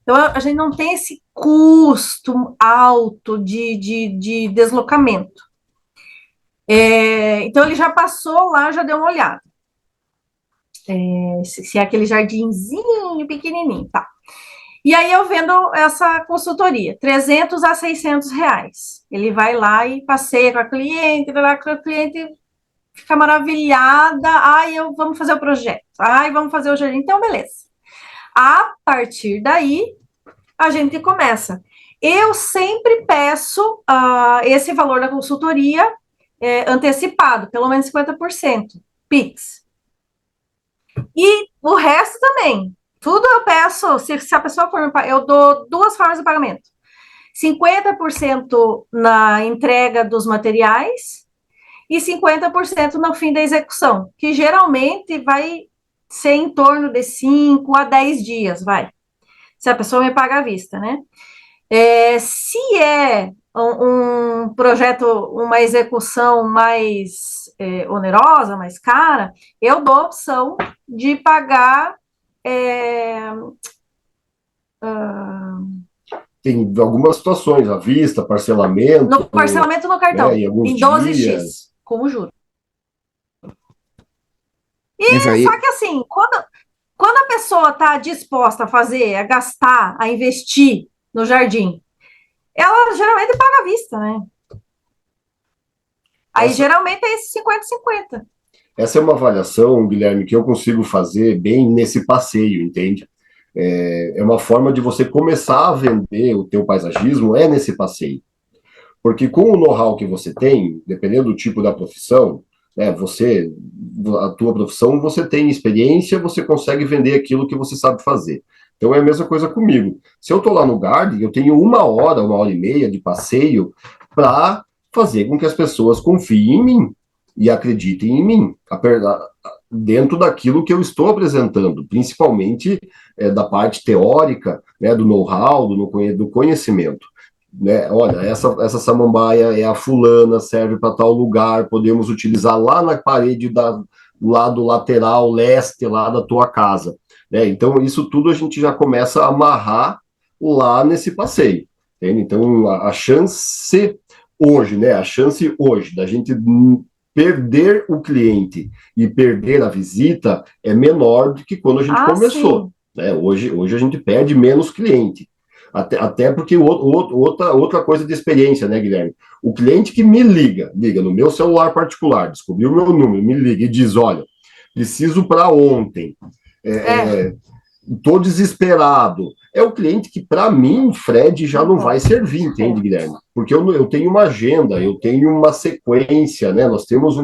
Então a gente não tem esse custo alto de deslocamento. Então ele já passou lá, já deu uma olhada. Se é aquele jardinzinho pequenininho, tá. E aí eu vendo essa consultoria, R$ 300 a R$ 600. Ele vai lá e passeia com a cliente fica maravilhada. Vamos fazer o projeto. Vamos fazer o jardim. Então, beleza. A partir daí, a gente começa. Eu sempre peço esse valor da consultoria antecipado, pelo menos 50%, Pix. E o resto também. Tudo eu peço, se a pessoa for, eu dou 2 formas de pagamento. 50% na entrega dos materiais e 50% no fim da execução, que geralmente vai ser em torno de 5 a 10 dias, vai. Se a pessoa me paga à vista, né? Se é um projeto, uma execução mais onerosa, mais cara, eu dou a opção de pagar Tem algumas situações, à vista, parcelamento. No parcelamento no cartão, em 12x, dias. com o juro. Aí... Só que assim, quando a pessoa está disposta a fazer, a gastar, a investir no jardim, ela geralmente paga à vista, né? Aí geralmente é esse 50-50. Essa é uma avaliação, Guilherme, que eu consigo fazer bem nesse passeio, entende? É uma forma de você começar a vender o teu paisagismo nesse passeio. Porque com o know-how que você tem, dependendo do tipo da profissão, a tua profissão, você tem experiência, você consegue vender aquilo que você sabe fazer. Então é a mesma coisa comigo. Se eu estou lá no Garden, eu tenho 1h30 de passeio para fazer com que as pessoas confiem em mim e acreditem em mim, dentro daquilo que eu estou apresentando, principalmente da parte teórica, né, do know-how, do conhecimento. Né? Olha, essa samambaia é a fulana, serve para tal lugar, podemos utilizar lá na parede do lado lateral leste lá da tua casa. Né? Então, isso tudo a gente já começa a amarrar lá nesse passeio. Entende? Então, a chance hoje, né? A chance hoje da gente perder o cliente e perder a visita é menor do que quando a gente começou. Né? Hoje a gente perde menos cliente. Até porque outra coisa de experiência, né, Guilherme? O cliente que me liga no meu celular particular, descobriu o meu número, me liga e diz, olha, preciso para ontem. tô desesperado. É o cliente que, para mim, Fred, já não vai servir, entende, Guilherme? Porque eu tenho uma agenda, eu tenho uma sequência, né? Nós temos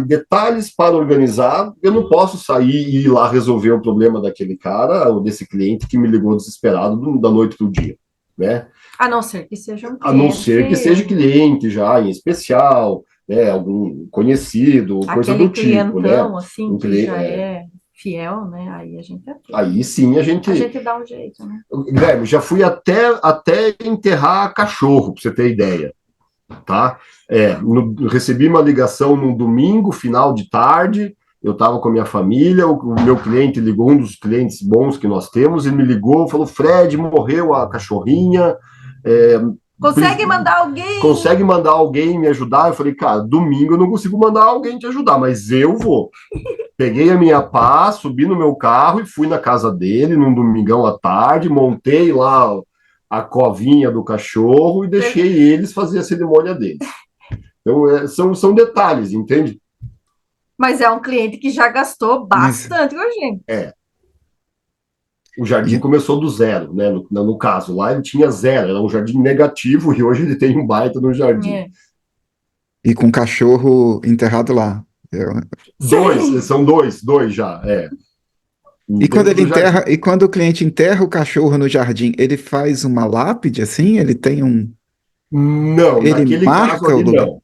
detalhes para organizar. Eu não posso sair e ir lá resolver o problema daquele cara ou desse cliente que me ligou desesperado da noite para o dia, né? A não ser que seja um A não ser que seja cliente, cliente já em especial, né? Algum conhecido, coisa aquele do tipo, né? clientão, assim, que já é fiel, né? Aí a gente atende. Aí sim a A gente. gente dá um jeito, né? Guilherme, já fui até enterrar cachorro, para você ter ideia, tá? Recebi uma ligação num domingo, final de tarde, eu estava com a minha família, o meu cliente ligou, um dos clientes bons que nós temos, ele me ligou, falou, Fred, morreu a cachorrinha, é, consegue mandar alguém me ajudar? Eu falei, cara, domingo eu não consigo mandar alguém te ajudar, mas eu vou. Peguei a minha pá, subi no meu carro e fui na casa dele num domingão à tarde, montei lá a covinha do cachorro e deixei eles fazer a cerimônia deles. Então, são detalhes, entende? Mas é um cliente que já gastou Mas, bastante com a gente. O jardim e, começou do zero, né? No caso, lá ele tinha zero, era um jardim negativo e hoje ele tem um baita no jardim. É. e com cachorro enterrado lá. Eu- Sim. São dois já, E quando dentro ele do enterra, jardim. e quando o cliente enterra o cachorro no jardim, ele faz uma lápide assim? Ele tem um. Não, Ele naquele caso marca o ali lugar. não.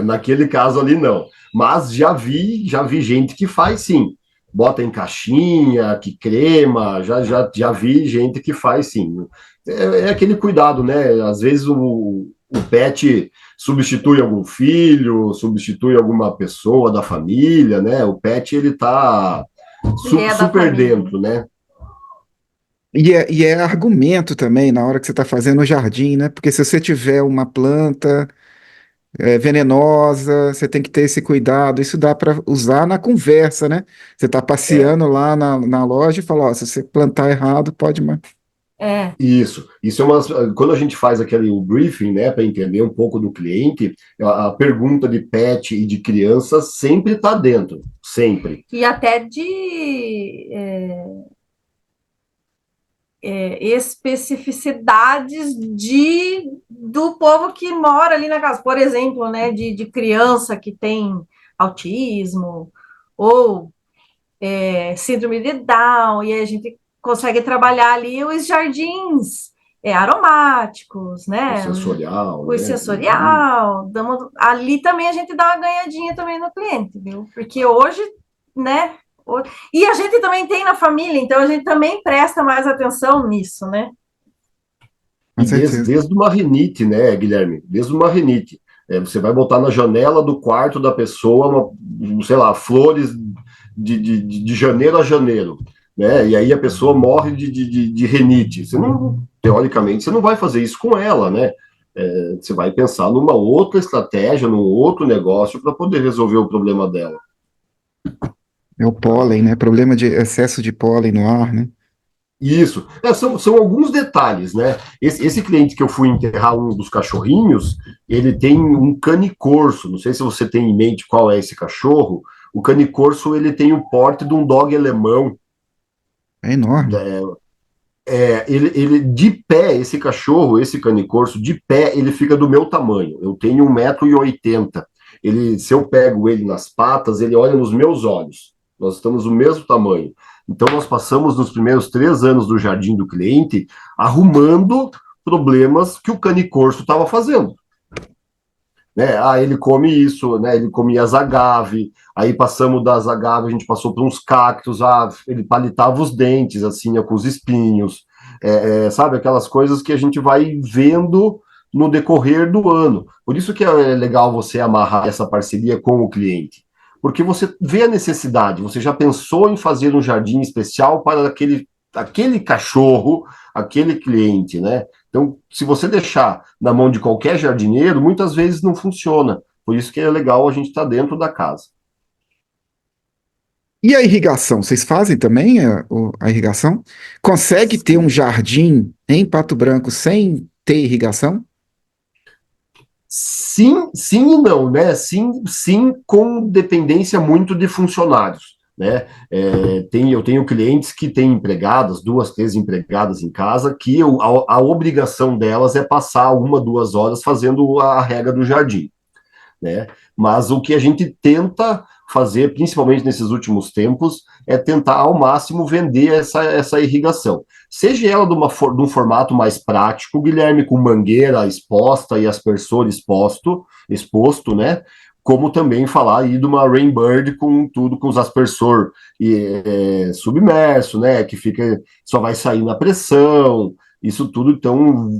Naquele caso ali não. Mas já vi gente que faz sim. Bota em caixinha, que crema, já vi gente que faz sim. É aquele cuidado, né? Às vezes o pet substitui algum filho, substitui alguma pessoa da família, né? O pet ele tá Ele é da super família. dentro, né? E é argumento também na hora que você está fazendo o jardim, né? Porque se você tiver uma planta venenosa, você tem que ter esse cuidado. Isso dá para usar na conversa, né? Você está É, passeando lá na loja e fala, ó, se você plantar errado, pode. É. isso é uma. Quando a gente faz o briefing, né, para entender um pouco do cliente, a pergunta de pet e de criança sempre está dentro, sempre. E até especificidades do povo que mora ali na casa. Por exemplo, né, de criança que tem autismo ou síndrome de Down, e a gente consegue trabalhar ali os jardins aromáticos, O né? sensorial, O né? Uhum. sensorial, ali também a gente dá uma ganhadinha também no cliente, viu? Porque hoje, né? E a gente também tem na família, então a gente também presta mais atenção nisso, né? Com E certeza. desde uma rinite, né, Guilherme? Desde uma rinite. Você vai botar na janela do quarto da pessoa, sei lá, flores de janeiro a janeiro, né? E aí a pessoa morre de rinite. Você não, teoricamente, você não vai fazer isso com ela, né? Você vai pensar numa outra estratégia, num outro negócio para poder resolver o problema dela. É o pólen, né? Problema de excesso de pólen no ar, né? Isso. São alguns detalhes, né? Esse cliente que eu fui enterrar um dos cachorrinhos, ele tem um cane-corso. Não sei se você tem em mente qual é esse cachorro. O cane-corso, ele tem o porte de um dog alemão. É enorme. Ele de pé, esse cachorro, esse cane-corso, de pé, ele fica do meu tamanho. Eu tenho 1,80 m. Se eu pego ele nas patas, ele olha nos meus olhos. Nós estamos do mesmo tamanho. Então, nós passamos nos primeiros 3 anos do jardim do cliente arrumando problemas que o cane-corso estava fazendo. Né? Ele come isso, né? Ele comia as agave, aí passamos das agave, a gente passou por uns cactos, ele palitava os dentes, assim, com os espinhos, sabe? Aquelas coisas que a gente vai vendo no decorrer do ano. Por isso que é legal você amarrar essa parceria com o cliente, porque você vê a necessidade, você já pensou em fazer um jardim especial para aquele cachorro, aquele cliente, né? Então, se você deixar na mão de qualquer jardineiro, muitas vezes não funciona. Por isso que é legal a gente estar dentro da casa. E a irrigação? Vocês fazem também a irrigação? Consegue ter um jardim em Pato Branco sem ter irrigação? Sim, sim e não, né? Sim, sim, com dependência muito de funcionários. né? Eu tenho clientes que têm empregadas, 2, 3 empregadas em casa, que a obrigação delas é passar 1, 2 horas fazendo a rega do jardim, né? Mas o que a gente tenta fazer, principalmente nesses últimos tempos, é tentar ao máximo vender essa irrigação. Seja ela de um formato mais prático, Guilherme, com mangueira exposta e aspersor exposto, né? Como também falar aí de uma Rainbird com tudo, com os aspersor submerso, né? Que só vai sair na pressão, isso tudo. Então,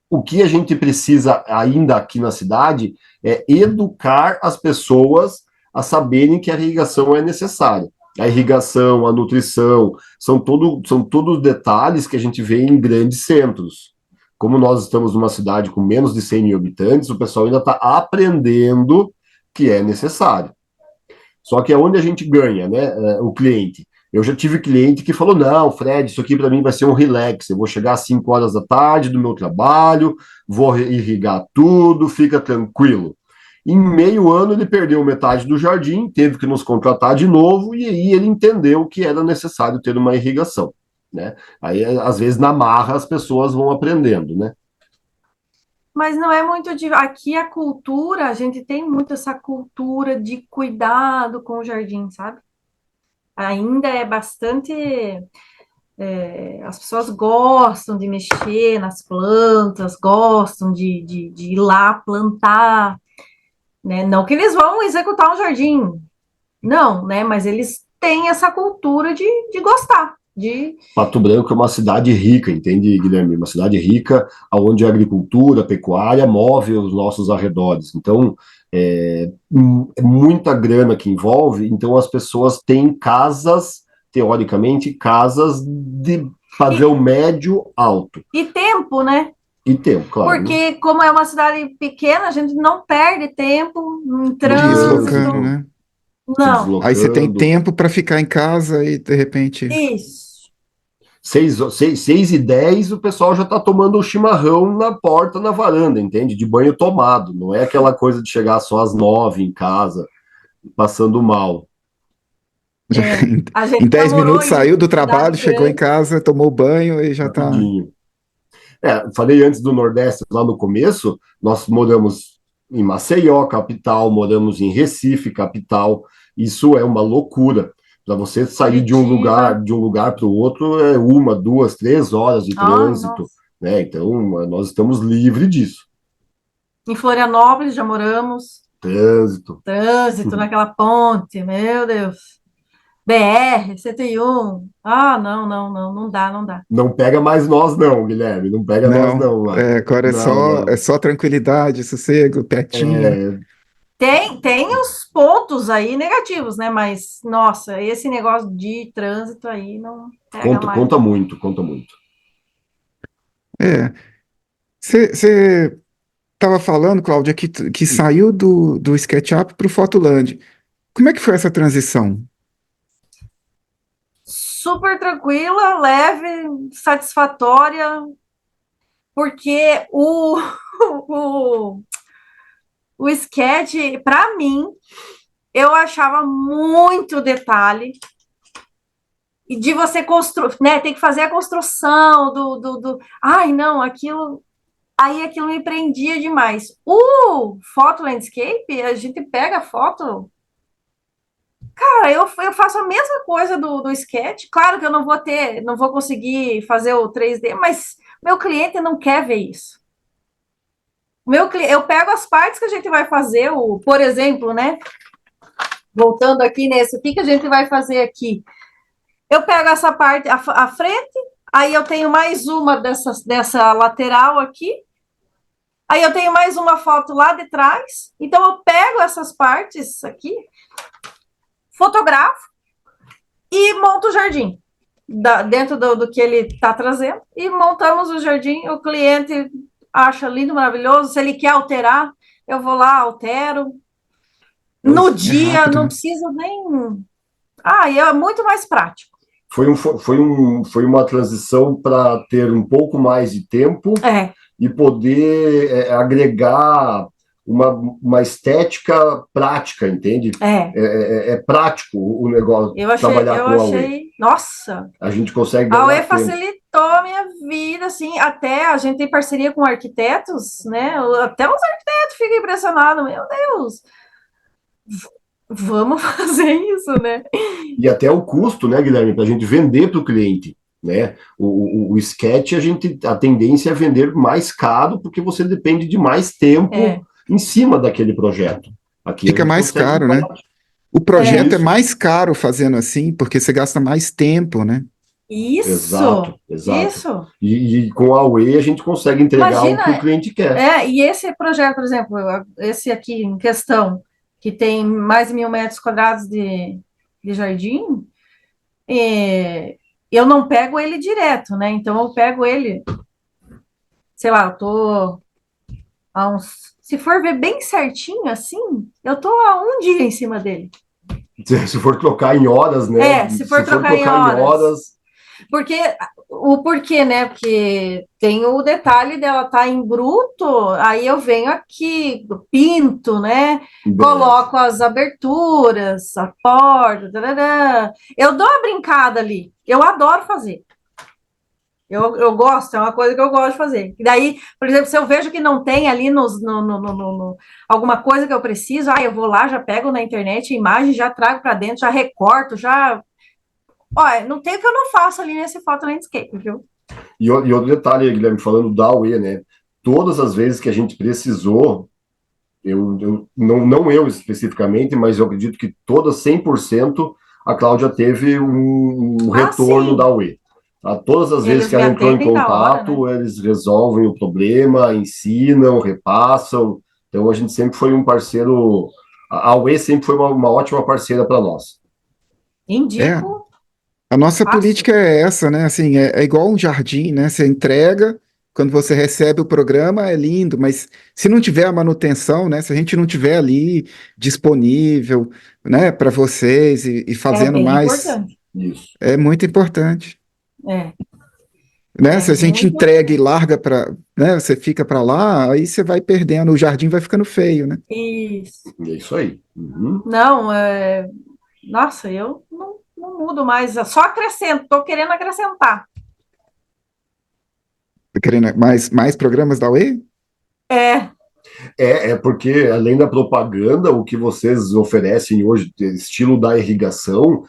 o que a gente precisa ainda aqui na cidade é educar as pessoas a saberem que a irrigação é necessária. A irrigação, a nutrição, são todos detalhes que a gente vê em grandes centros. Como nós estamos numa cidade com menos de 100 mil habitantes, o pessoal ainda está aprendendo que é necessário. Só que é onde a gente ganha, né, o cliente. Eu já tive cliente que falou, não, Fred, isso aqui para mim vai ser um relax, eu vou chegar às 5 horas da tarde do meu trabalho, vou irrigar tudo, fica tranquilo. Em meio ano ele perdeu metade do jardim, teve que nos contratar de novo, e aí ele entendeu que era necessário ter uma irrigação, né? Aí, às vezes, na marra, as pessoas vão aprendendo, né? Mas não é muito de. Aqui a cultura, a gente tem muito essa cultura de cuidado com o jardim, sabe? Ainda é bastante. As pessoas gostam de mexer nas plantas, gostam de ir lá plantar, né? Não que eles vão executar um jardim, não, né? Mas eles têm essa cultura de gostar, de. Pato Branco é uma cidade rica, entende, Guilherme? Uma cidade rica, onde a agricultura, a pecuária move os nossos arredores. Então, é muita grana que envolve, então as pessoas têm casas, teoricamente, casas de padrão médio alto. E tempo, né? E tempo, claro. Porque, como é uma cidade pequena, a gente não perde tempo em trânsito. Deslocando, né? Não. Aí você tem tempo para ficar em casa e de repente. Isso. 6h10, o pessoal já está tomando um chimarrão na porta, na varanda, entende? De banho tomado. Não é aquela coisa de chegar só às 9 em casa, passando mal. A Em gente 10 namorou minutos saiu em do trabalho, cidade chegou em grande. casa, tomou banho e já está. Rapidinho. Falei antes do Nordeste, lá no começo, nós moramos em Maceió, capital, moramos em Recife, capital. Isso é uma loucura. Para você sair de um lugar para o outro é 1, 2, 3 horas de trânsito, né? Então nós estamos livres disso. Em Florianópolis já moramos. Trânsito naquela ponte, meu Deus. BR-101. Não dá, não dá. Não pega mais nós não, Guilherme, não pega nós Não, não lá. agora Não, é não. só tranquilidade, sossego, pertinho. Tem os pontos aí negativos, né? Mas, nossa, esse negócio de trânsito aí não pega mais. Conta muito, conta muito. Você estava falando, Cláudia, que saiu do SketchUp para o Fotoland. Como é que foi essa transição? Super tranquila, leve, satisfatória, porque o, o sketch, para mim, eu achava muito detalhe. E de você construir, né? Tem que fazer a construção Ai, não, aquilo. Aí aquilo me prendia demais. O foto landscape, a gente pega a foto. Cara, eu faço a mesma coisa do sketch. Claro que eu não vou conseguir fazer o 3D, mas meu cliente não quer ver isso. Eu pego as partes que a gente vai fazer, por exemplo, né? Voltando aqui nesse, o que a gente vai fazer aqui? Eu pego essa parte, a frente, aí eu tenho mais uma dessa lateral aqui, aí eu tenho mais uma foto lá de trás, então eu pego essas partes aqui, fotografo e monto o jardim dentro do que ele está trazendo, e montamos o jardim, o cliente acha lindo, maravilhoso, se ele quer alterar, eu vou lá, altero. No dia, rápido, não né? preciso nem... é muito mais prático. Foi uma transição para ter um pouco mais de tempo e poder agregar uma estética prática, entende? É prático o negócio, trabalhar com a UE. Nossa, A gente consegue a UE ganhar tempo. facilitou a minha vida, assim, até a gente tem parceria com arquitetos, né? Até os arquitetos ficam impressionados, meu Deus, vamos fazer isso, né? E até o custo, né, Guilherme, para a gente vender para o cliente, né? O sketch, a tendência é vender mais caro, porque você depende de mais tempo em cima daquele projeto. Aqui a Fica gente mais consegue caro, né? falar. O projeto é Isso. mais caro fazendo assim, porque você gasta mais tempo, né? Exato. Isso. E com a UE a gente consegue entregar o que o Imagina, cliente quer. e esse projeto, por exemplo, esse aqui em questão, que tem mais de 1.000 metros quadrados de jardim, eu não pego ele direto, né? Então eu pego ele, sei lá, eu tô a uns. Se for ver bem certinho assim, eu tô há um dia em cima dele. Se for trocar em horas, né? Se for trocar em horas. Porque o porquê, né? Porque tem o detalhe dela tá em bruto, aí eu venho aqui, pinto, né? Coloco as aberturas, a porta, tarará. Eu dou uma brincada ali. Eu adoro fazer. Eu gosto, é uma coisa que eu gosto de fazer. E daí, por exemplo, se eu vejo que não tem ali alguma coisa que eu preciso, eu vou lá, já pego na internet a imagem, já trago para dentro, já recorto, já. Olha, não tem o que eu não faço ali nesse Photo Landscape, viu? E outro detalhe, Guilherme, falando da UE, né? Todas as vezes que a gente precisou, não eu especificamente, mas eu acredito que todas 100% a Cláudia teve um retorno da UE. Tá? Todas as vezes que ela entrou em contato, hora, né? eles resolvem o problema, ensinam, repassam. Então a gente sempre foi um parceiro. A UE sempre foi uma ótima parceira para nós. Indico. A nossa política é essa, né? Assim, é igual um jardim, né? Você entrega, quando você recebe o programa, é lindo, mas se não tiver a manutenção, né? Se a gente não tiver ali disponível, né, para vocês e fazendo bem mais, importante. Isso. é muito importante. É. Né? Se a gente entrega e larga para, né? Você fica para lá, aí você vai perdendo, o jardim vai ficando feio, né? Isso. É isso aí. Uhum. Não, nossa, eu não mudo mais, só acrescento, estou querendo acrescentar. Tá querendo mais programas da UE? É porque, além da propaganda, o que vocês oferecem hoje, estilo da irrigação,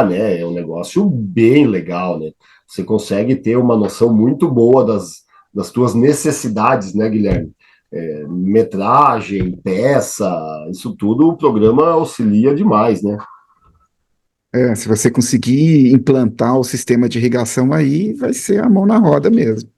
né, é um negócio bem legal, né? Você consegue ter uma noção muito boa das tuas necessidades, né, Guilherme? Metragem, peça, isso tudo o programa auxilia demais, né? Se você conseguir implantar o sistema de irrigação aí, vai ser a mão na roda mesmo,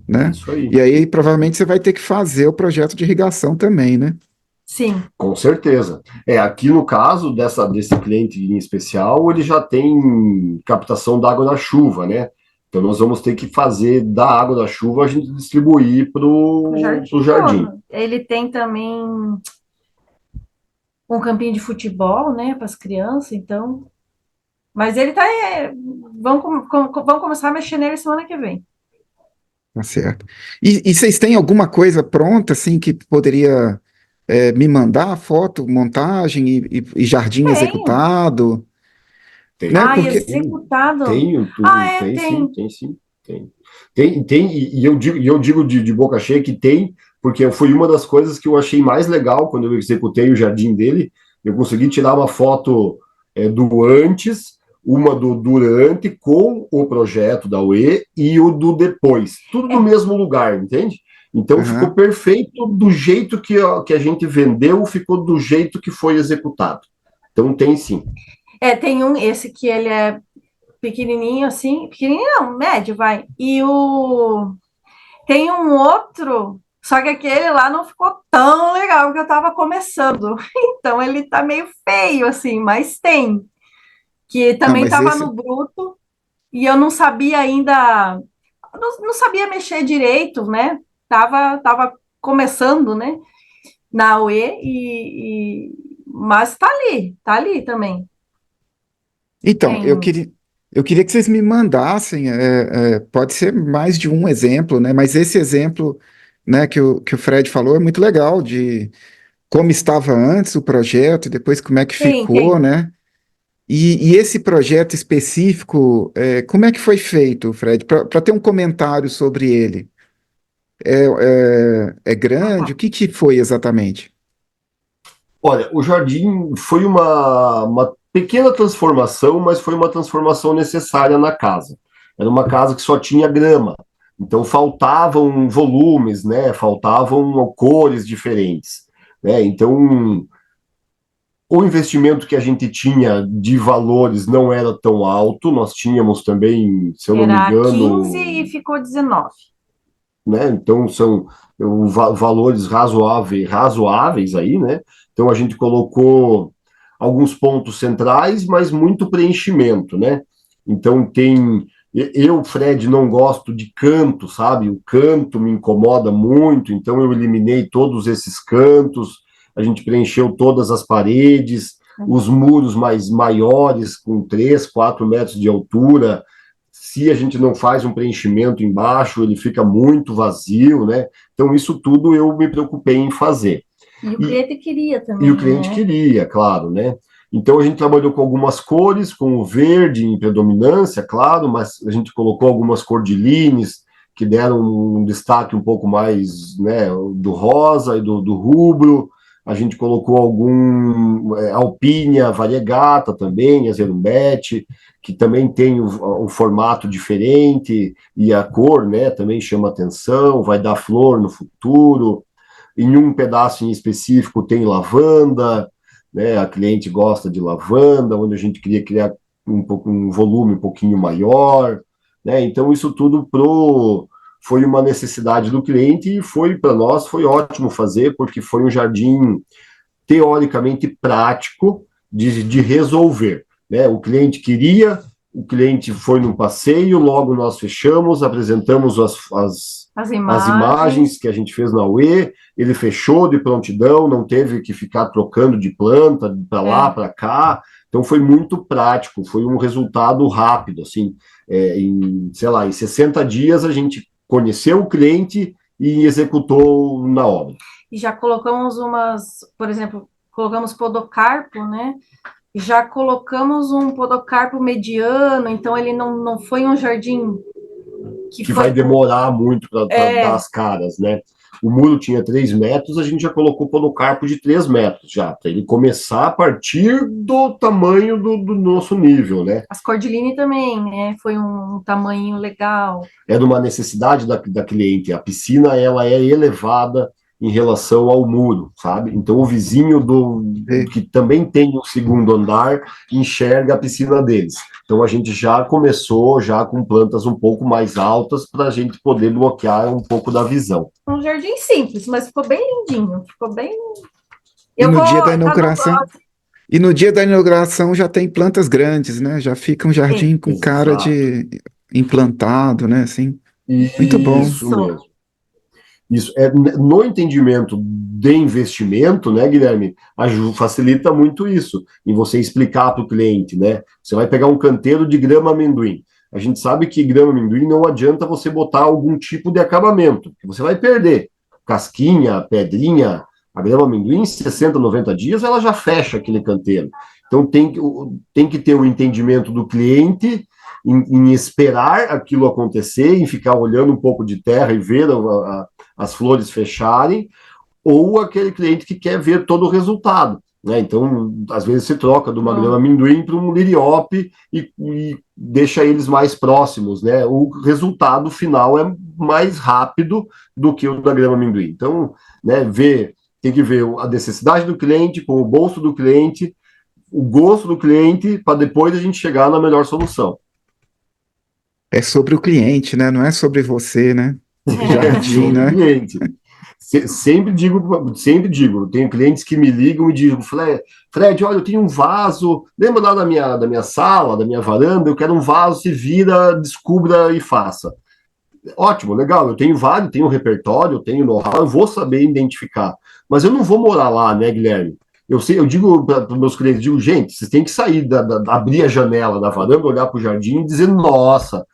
né? Isso aí. E aí, provavelmente, você vai ter que fazer o projeto de irrigação também, né? Sim. Com certeza. Aqui no caso desse cliente em especial, ele já tem captação da água da chuva, né? Então nós vamos ter que fazer da água da chuva a gente distribuir para o jardim. Ele tem também um campinho de futebol, né, para as crianças, então. Mas ele tá. Vamos começar a mexer nele semana que vem. Tá certo. E vocês têm alguma coisa pronta, assim, que poderia me mandar foto, montagem e jardim executado? Tem. Né? Porque Executado. Tenho tudo. Tem sim. E eu digo de boca cheia que tem, porque foi uma das coisas que eu achei mais legal quando eu executei o jardim dele. Eu consegui tirar uma foto do antes, uma do durante, com o projeto da UE e o do depois. Tudo no mesmo lugar, entende? Então ficou perfeito do jeito que a gente vendeu, ficou do jeito que foi executado. Então tem sim. Tem esse que ele é pequenininho assim, pequenininho não, médio, vai. E tem um outro, só que aquele lá não ficou tão legal, porque eu tava começando. Então ele tá meio feio, assim, mas tem. Que também tava no bruto, e eu não sabia ainda, não sabia mexer direito, né? Tava começando, né? Na UE, mas tá ali também. Então, eu queria que vocês me mandassem, pode ser mais de um exemplo, né? Mas esse exemplo né, que o Fred falou é muito legal, de como estava antes o projeto, e depois como é que Sim, ficou, tem. né? E esse projeto específico, como é que foi feito, Fred? Para ter um comentário sobre ele. É grande? O que foi exatamente? Olha, o jardim foi uma pequena transformação, mas foi uma transformação necessária na casa. Era uma casa que só tinha grama, então faltavam volumes, né? Faltavam cores diferentes, né? Então o investimento que a gente tinha de valores não era tão alto. Nós tínhamos também, se eu não me Era 15 engano, e ficou 19. né? Então são valores razoáveis aí, né? Então a gente colocou alguns pontos centrais, mas muito preenchimento, né? Então eu, Fred, não gosto de canto, sabe? O canto me incomoda muito, então eu eliminei todos esses cantos, a gente preencheu todas as paredes, os muros mais maiores, com 3, 4 metros de altura. Se a gente não faz um preenchimento embaixo, ele fica muito vazio, né? Então, isso tudo eu me preocupei em fazer. E o E, cliente queria e o também, cliente né? queria, claro, né? Então, a gente trabalhou com algumas cores, com o verde em predominância, claro, mas a gente colocou algumas cordilines que deram um destaque um pouco mais, né, do rosa e do rubro. A gente colocou algum alpínia variegata também, azerumbete, que também tem um formato diferente e a cor, né, também chama atenção, vai dar flor no futuro. Em um pedaço em específico tem lavanda, né, a cliente gosta de lavanda, onde a gente queria criar um volume um pouquinho maior, né? Então isso tudo foi uma necessidade do cliente e foi para nós foi ótimo fazer porque foi um jardim teoricamente prático de resolver. Né? O cliente queria, o cliente foi num passeio, logo nós fechamos, apresentamos as imagens que a gente fez na UE, ele fechou de prontidão, não teve que ficar trocando de planta para lá, para cá. Então foi muito prático, foi um resultado rápido, assim, sei lá, em 60 dias a gente conheceu o cliente e executou na obra. E já colocamos por exemplo, colocamos podocarpo, né? Já colocamos um podocarpo mediano, então ele não foi um jardim que vai demorar muito para dar as caras, né? O muro tinha 3 metros, a gente já colocou podocarpo de 3 metros já, para ele começar a partir do tamanho do nosso nível, né? As cordiline também, né? Foi um tamanho legal. É de uma necessidade da cliente. A piscina, ela é elevada em relação ao muro, sabe? Então o vizinho que também tem um segundo andar enxerga a piscina deles. Então a gente já começou já com plantas um pouco mais altas para a gente poder bloquear um pouco da visão. Um jardim simples, mas ficou bem lindinho, ficou bem. E no dia da inauguração, e no dia da inauguração já tem plantas grandes, né? Já fica um jardim com cara de implantado, né? Assim, muito bom. Isso mesmo. Isso no entendimento de investimento, né, Guilherme? Facilita muito isso em você explicar para o cliente, né? Você vai pegar um canteiro de grama amendoim. A gente sabe que grama amendoim não adianta você botar algum tipo de acabamento, que você vai perder. Casquinha, pedrinha, a grama amendoim, em 60, 90 dias, ela já fecha aquele canteiro. Então tem que ter o entendimento do cliente em esperar aquilo acontecer, em ficar olhando um pouco de terra e ver as flores fecharem, ou aquele cliente que quer ver todo o resultado. Né? Então, às vezes se troca de uma grama amendoim para um liriope e deixa eles mais próximos. Né? O resultado final é mais rápido do que o da grama amendoim. Então, né, tem que ver a necessidade do cliente com o bolso do cliente, o gosto do cliente, para depois a gente chegar na melhor solução. É sobre o cliente, né? Não é sobre você, né? Jardim, né? Cliente. Sempre digo, tenho clientes que me ligam e dizem, Fred, olha, eu tenho um vaso, lembra lá da minha sala, da minha varanda, eu quero um vaso, se vira, descubra e faça. Ótimo, legal, eu tenho vários, tenho um repertório, eu tenho know-how, eu vou saber identificar, mas eu não vou morar lá, né, Guilherme? Eu digo para os meus clientes, gente, vocês têm que sair, abrir a janela da varanda, olhar para o jardim e dizer, nossa,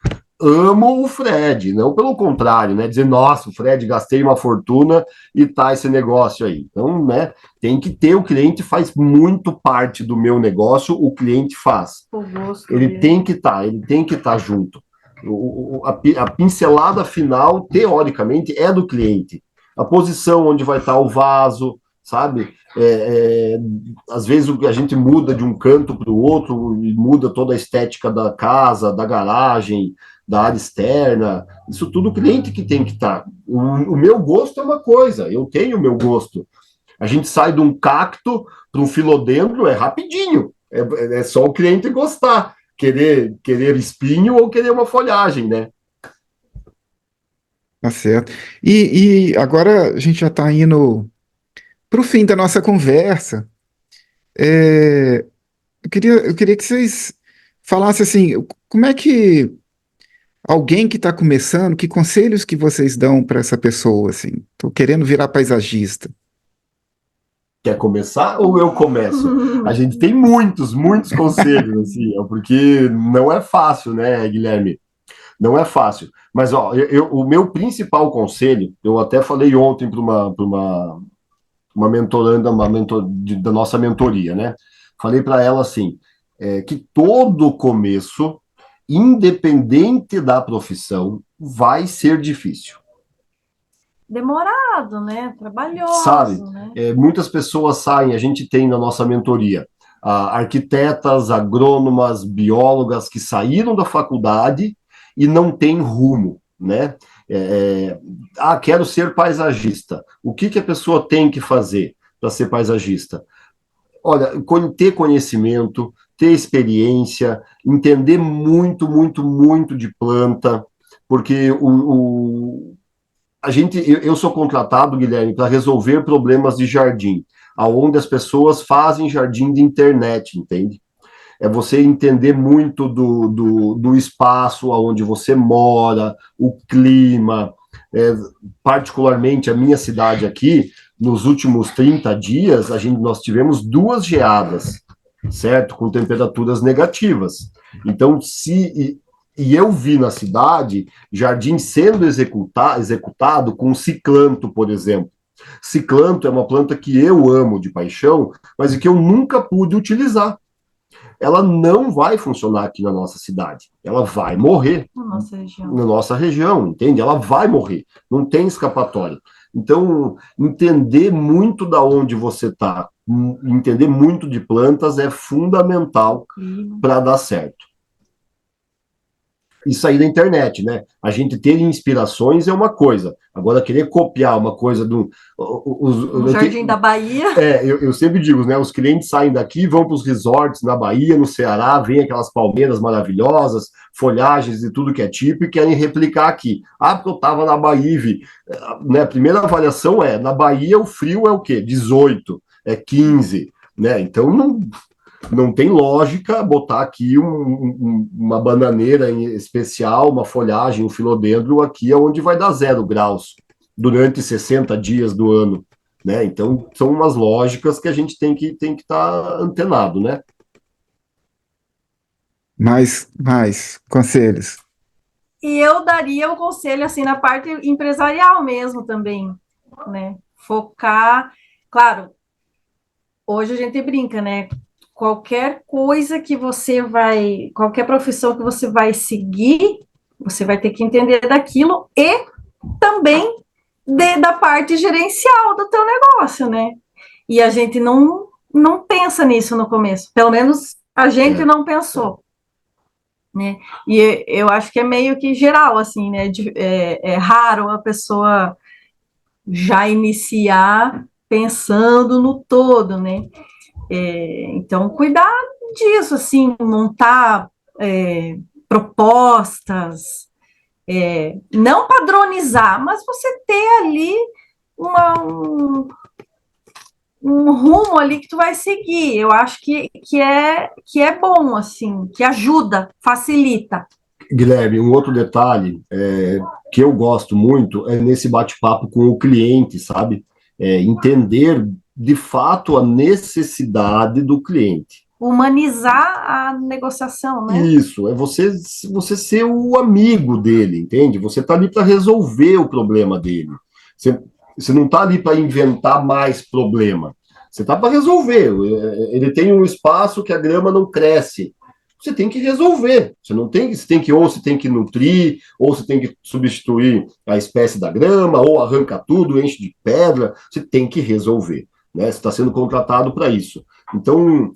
amo o Fred, não pelo contrário, né? Dizer, nossa, o Fred, gastei uma fortuna e tá esse negócio aí. Então, né, tem que ter, o cliente faz muito parte do meu negócio, o cliente faz. O gosto Ele dele. ele tem que estar junto. A pincelada final, teoricamente, é do cliente. A posição onde vai estar o vaso, sabe? Às vezes a gente muda de um canto para o outro e muda toda a estética da casa, da garagem, da área externa. Isso tudo o cliente que tem que estar. O meu gosto é uma coisa, eu tenho o meu gosto. A gente sai de um cacto para um filodendro, é rapidinho. É só o cliente gostar. Querer espinho ou querer uma folhagem, né? Tá certo. E agora a gente já está indo para o fim da nossa conversa. É, eu queria que vocês falassem assim, como é que alguém que está começando, que conselhos que vocês dão para essa pessoa, assim? Estou querendo virar paisagista. Quer começar ou eu começo? A gente tem muitos conselhos, assim, porque não é fácil, né, Guilherme? Não é fácil. Mas, ó, o meu principal conselho, eu até falei ontem para uma mentoranda, da nossa mentoria, né? Falei para ela assim, que todo começo, independente da profissão, vai ser difícil. Demorado, né? Sabe? Trabalhoso, né? Muitas pessoas saem, a gente tem na nossa mentoria, arquitetas, agrônomas, biólogas que saíram da faculdade e não têm rumo, né? Quero ser paisagista. O que a pessoa tem que fazer para ser paisagista? Olha, ter conhecimento, ter experiência, entender muito de planta, porque eu sou contratado, Guilherme, para resolver problemas de jardim, aonde as pessoas fazem jardim de internet, entende? É você entender muito do espaço aonde você mora, o clima, particularmente a minha cidade aqui, nos últimos 30 dias, nós tivemos 2 geadas, certo? Com temperaturas negativas. Então, e eu vi na cidade jardim sendo executado com ciclanto, por exemplo. Ciclanto é uma planta que eu amo de paixão, mas que eu nunca pude utilizar. Ela não vai funcionar aqui na nossa cidade. Ela vai morrer na nossa região, entende? Ela vai morrer. Não tem escapatória. Então, entender muito da onde você está, entender muito de plantas é fundamental para dar certo. E sair da internet, né? A gente ter inspirações é uma coisa. Agora, querer copiar uma coisa do. O Jardim da Bahia. Eu sempre digo, né? Os clientes saem daqui, vão para os resorts na Bahia, no Ceará, vêm aquelas palmeiras maravilhosas, folhagens e tudo que é tipo, e querem replicar aqui. Porque eu estava na Bahia e vi. Né? A primeira avaliação na Bahia o frio é o quê? 18, 15, né? Então não tem lógica botar aqui uma bananeira em especial, uma folhagem, um filodendro aqui onde vai dar 0 graus durante 60 dias do ano, né? Então, são umas lógicas que a gente tem que estar antenado, né? Mais conselhos. E eu daria o conselho, assim, na parte empresarial mesmo também, né? Focar, claro, hoje a gente brinca, né? Qualquer coisa que qualquer profissão que você vai seguir, você vai ter que entender daquilo e também da parte gerencial do teu negócio, né? E a gente não pensa nisso no começo, pelo menos a gente não pensou, né? E eu acho que é meio que geral, assim, né? É raro a pessoa já iniciar pensando no todo, né? Então, cuidar disso, assim, montar propostas, não padronizar, mas você ter ali um rumo ali que tu vai seguir. Eu acho que é bom, assim, que ajuda, facilita. Guilherme, um outro detalhe que eu gosto muito é nesse bate-papo com o cliente, sabe? Entender de fato a necessidade do cliente. humanizar a negociação, né? Isso, é você ser o amigo dele, entende? Você está ali para resolver o problema dele. Você, você não está ali para inventar mais problema. Você está para resolver. Ele tem um espaço que a grama não cresce. Você tem que resolver. Você tem que nutrir, ou você tem que substituir a espécie da grama, ou arranca tudo, enche de pedra. Você tem que resolver, né? Você está sendo contratado para isso. Então,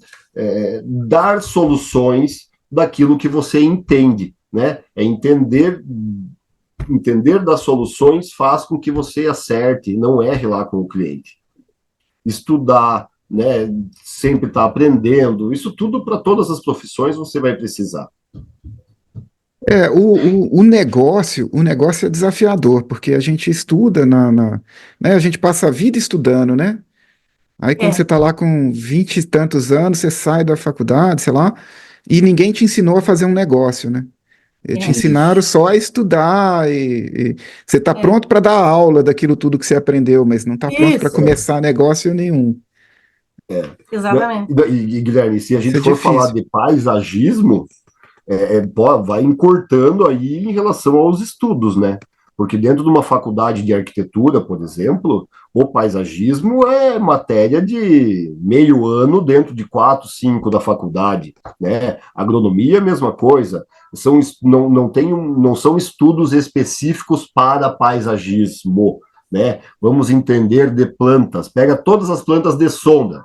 dar soluções daquilo que você entende, né? Entender das soluções faz com que você acerte e não erre lá com o cliente. Estudar, né? Sempre estar aprendendo, isso tudo para todas as profissões você vai precisar. O negócio é desafiador, porque a gente estuda né, a gente passa a vida estudando, né? Aí quando você É, está lá com 20 e tantos anos, você sai da faculdade, sei lá, e ninguém te ensinou a fazer um negócio, né? Te é, ensinaram Isso, só a estudar e você está é. pronto para dar aula daquilo tudo que você aprendeu, mas não está pronto para Isso, começar negócio nenhum. exatamente. Guilherme, se a Isso gente é for falar difícil. de paisagismo, vai encurtando aí em relação aos estudos, né? Porque dentro de uma faculdade de arquitetura, por exemplo, o paisagismo é matéria de meio ano dentro de 4, 5 da faculdade, né? Agronomia, mesma coisa. Não são estudos específicos para paisagismo, né? Vamos entender de plantas. Pega todas as plantas de sombra,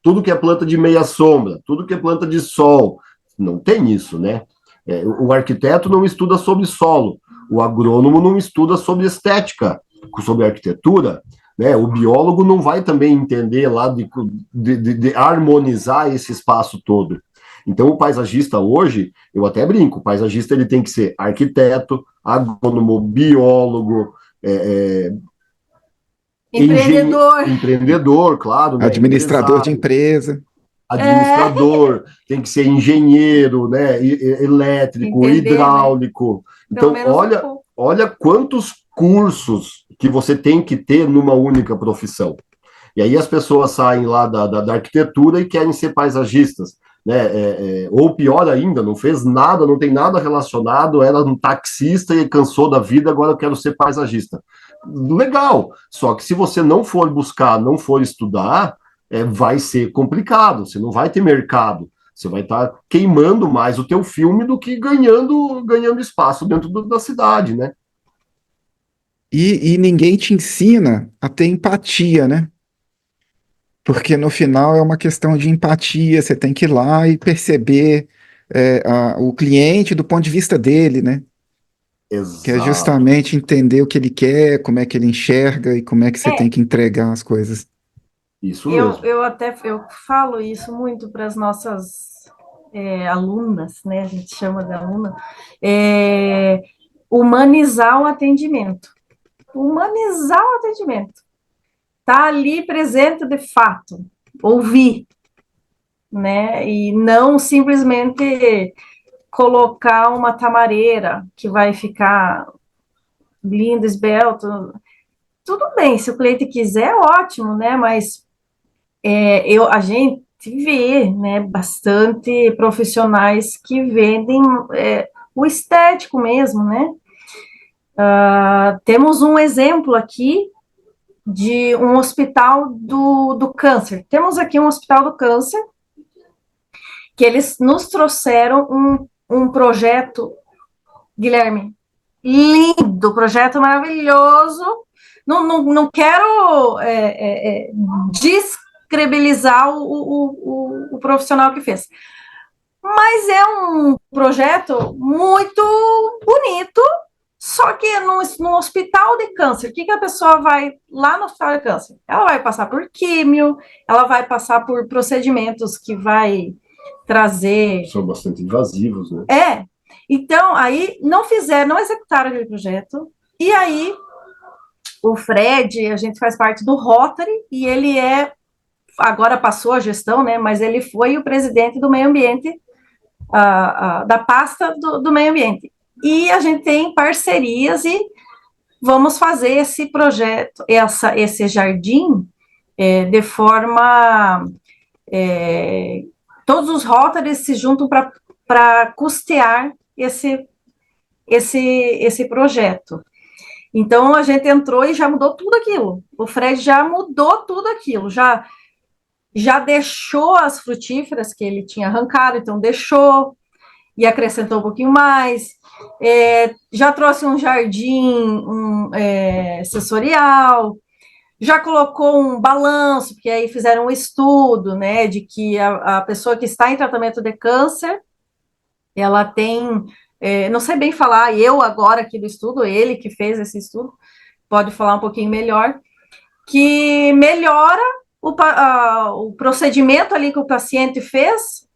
tudo que é planta de meia sombra, tudo que é planta de sol, não tem isso, né? O arquiteto não estuda sobre solo, o agrônomo não estuda sobre estética, sobre arquitetura, né? O biólogo não vai também entender lá de harmonizar esse espaço todo. Então, o paisagista hoje, eu até brinco, o paisagista ele tem que ser arquiteto, agrônomo, biólogo, Empreendedor, empreendedor, claro, né? Administrador de Empresário, empresa. é, administrador, tem que ser engenheiro, né, elétrico, entender, né? hidráulico. Pelo Então, menos um olha, pouco. olha quantos cursos que você tem que ter numa única profissão. E aí as pessoas saem lá da arquitetura e querem ser paisagistas, né? Ou pior ainda, não fez nada, não tem nada relacionado, era um taxista e cansou da vida, agora eu quero ser paisagista. Legal, só que se você não for buscar, não for estudar, vai ser complicado, você não vai ter mercado, você vai estar queimando mais o teu filme do que ganhando espaço dentro da cidade, né? E ninguém te ensina a ter empatia, né? Porque no final é uma questão de empatia, você tem que ir lá e perceber o cliente do ponto de vista dele, né? Que é Exato, justamente entender o que ele quer, como é que ele enxerga e como é que você tem É, que entregar as coisas. isso eu, mesmo. eu até eu falo isso muito para as nossas alunas, né? A gente chama de aluna, é, humanizar o atendimento. Humanizar o atendimento. Tá ali presente de fato, ouvir, né? E não simplesmente colocar uma tamareira que vai ficar lindo, esbelto. Tudo bem, se o cliente quiser, ótimo, né? Mas a gente vê, né, bastante profissionais que vendem o estético mesmo, né? Temos um exemplo aqui de um hospital do câncer. Temos aqui um hospital do câncer que eles nos trouxeram um projeto, Guilherme, lindo, projeto maravilhoso. Não quero descredibilizar o profissional que fez, mas é um projeto muito bonito, só que no hospital de câncer, o que a pessoa vai lá no hospital de câncer? Ela vai passar por químio, ela vai passar por procedimentos que vai trazer. São bastante invasivos, né? Então, aí não executaram aquele projeto, e aí o Fred, a gente faz parte do Rotary, e ele agora passou a gestão, né, mas ele foi o presidente do meio ambiente, da pasta do meio ambiente. E a gente tem parcerias e vamos fazer esse projeto, esse jardim, de forma todos os Rotaries se juntam para custear esse projeto. Então, a gente entrou e já mudou tudo aquilo. O Fred já mudou tudo aquilo, já deixou as frutíferas que ele tinha arrancado, então deixou, e acrescentou um pouquinho mais, já trouxe um jardim sensorial, já colocou um balanço, porque aí fizeram um estudo, né, de que a pessoa que está em tratamento de câncer, ela tem, não sei bem falar, eu agora aqui do estudo, ele que fez esse estudo, pode falar um pouquinho melhor, que melhora o procedimento ali que o paciente fez,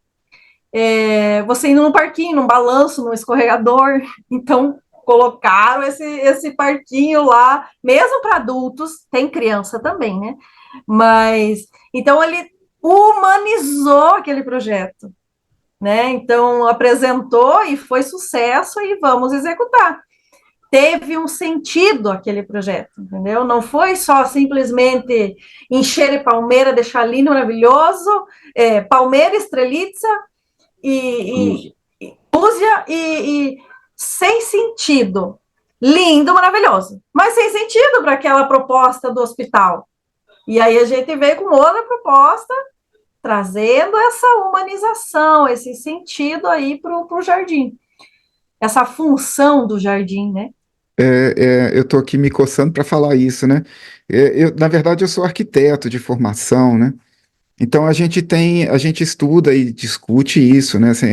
você indo num parquinho, num balanço, num escorregador, então colocaram esse parquinho lá, mesmo para adultos, tem criança também, né? Mas, então ele humanizou aquele projeto, né? Então apresentou e foi sucesso e vamos executar. Teve um sentido aquele projeto, entendeu? Não foi só simplesmente encher de palmeira, deixar lindo, maravilhoso, palmeira, estrelitza e Búzia e sem sentido. Lindo, maravilhoso, mas sem sentido para aquela proposta do hospital. E aí a gente veio com outra proposta, trazendo essa humanização, esse sentido aí para o jardim. Essa função do jardim, né? Eu estou aqui me coçando para falar isso, né? Na verdade, eu sou arquiteto de formação, né? Então a gente estuda e discute isso, né? Assim,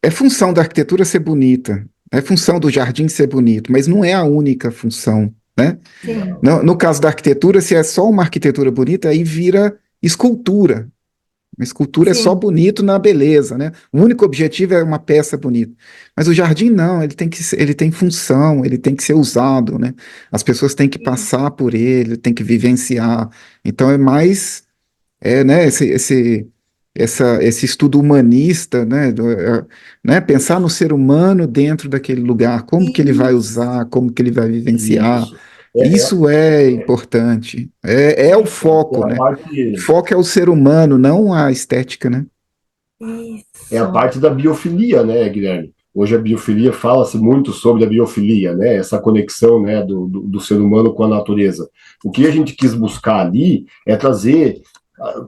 é função da arquitetura ser bonita, é função do jardim ser bonito, mas não é a única função, né? Sim. No caso da arquitetura, se é só uma arquitetura bonita, aí vira escultura. Uma escultura é só Sim. bonito na beleza, né? O único objetivo é uma peça bonita. Mas o jardim não, ele tem função, ele tem que ser usado, né? As pessoas têm que passar por ele, têm que vivenciar. Então é mais, né, esse estudo humanista, né, né? Pensar no ser humano dentro daquele lugar, como que ele vai usar, como que ele vai vivenciar. Isso. Isso é importante. É o É foco, a né? O parte, foco é o ser humano, não a estética, né? é a Isso. parte da biofilia, né, Guilherme? Hoje a biofilia fala-se muito sobre a biofilia, né? Essa conexão, né, do ser humano com a natureza. O que a gente quis buscar ali é trazer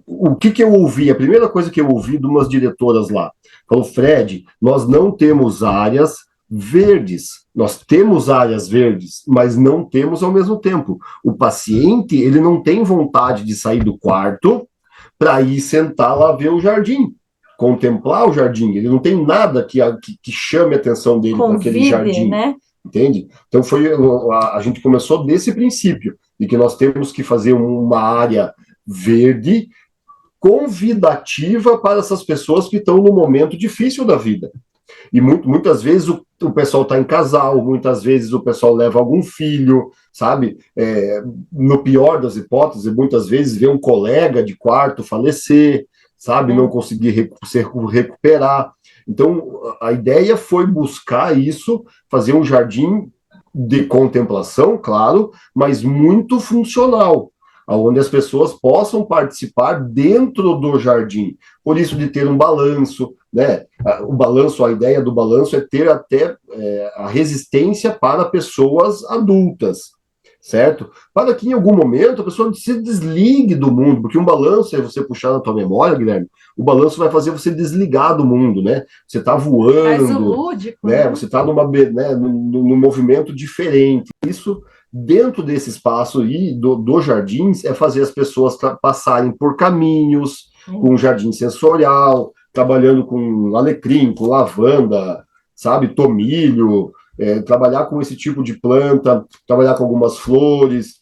o que eu ouvi. A primeira coisa que eu ouvi de umas diretoras lá falou: Fred, nós não temos áreas verdes. Nós temos áreas verdes, mas não temos ao mesmo tempo. O paciente, ele não tem vontade de sair do quarto para ir sentar lá ver o jardim, contemplar o jardim. Ele não tem nada que chame a atenção dele para aquele jardim, né? Entende? Então a gente começou desse princípio de que nós temos que fazer uma área verde convidativa para essas pessoas que estão no momento difícil da vida. E muitas vezes o pessoal está em casal, muitas vezes o pessoal leva algum filho, sabe? No pior das hipóteses, muitas vezes vê um colega de quarto falecer, sabe? Não conseguir se recuperar. Então, a ideia foi buscar isso, fazer um jardim de contemplação, claro, mas muito funcional, onde as pessoas possam participar dentro do jardim. Por isso de ter um balanço, né? O balanço, a ideia do balanço é ter até a resistência para pessoas adultas, certo? Para que em algum momento a pessoa se desligue do mundo, porque um balanço é você puxar na tua memória, Guilherme, o balanço vai fazer você desligar do mundo, né? Você está voando, Faz o lúdico, né? Você está num movimento diferente. Isso dentro desse espaço aí dos jardins é fazer as pessoas passarem por caminhos com um jardim sensorial, trabalhando com alecrim, com lavanda, sabe, tomilho, trabalhar com esse tipo de planta, trabalhar com algumas flores,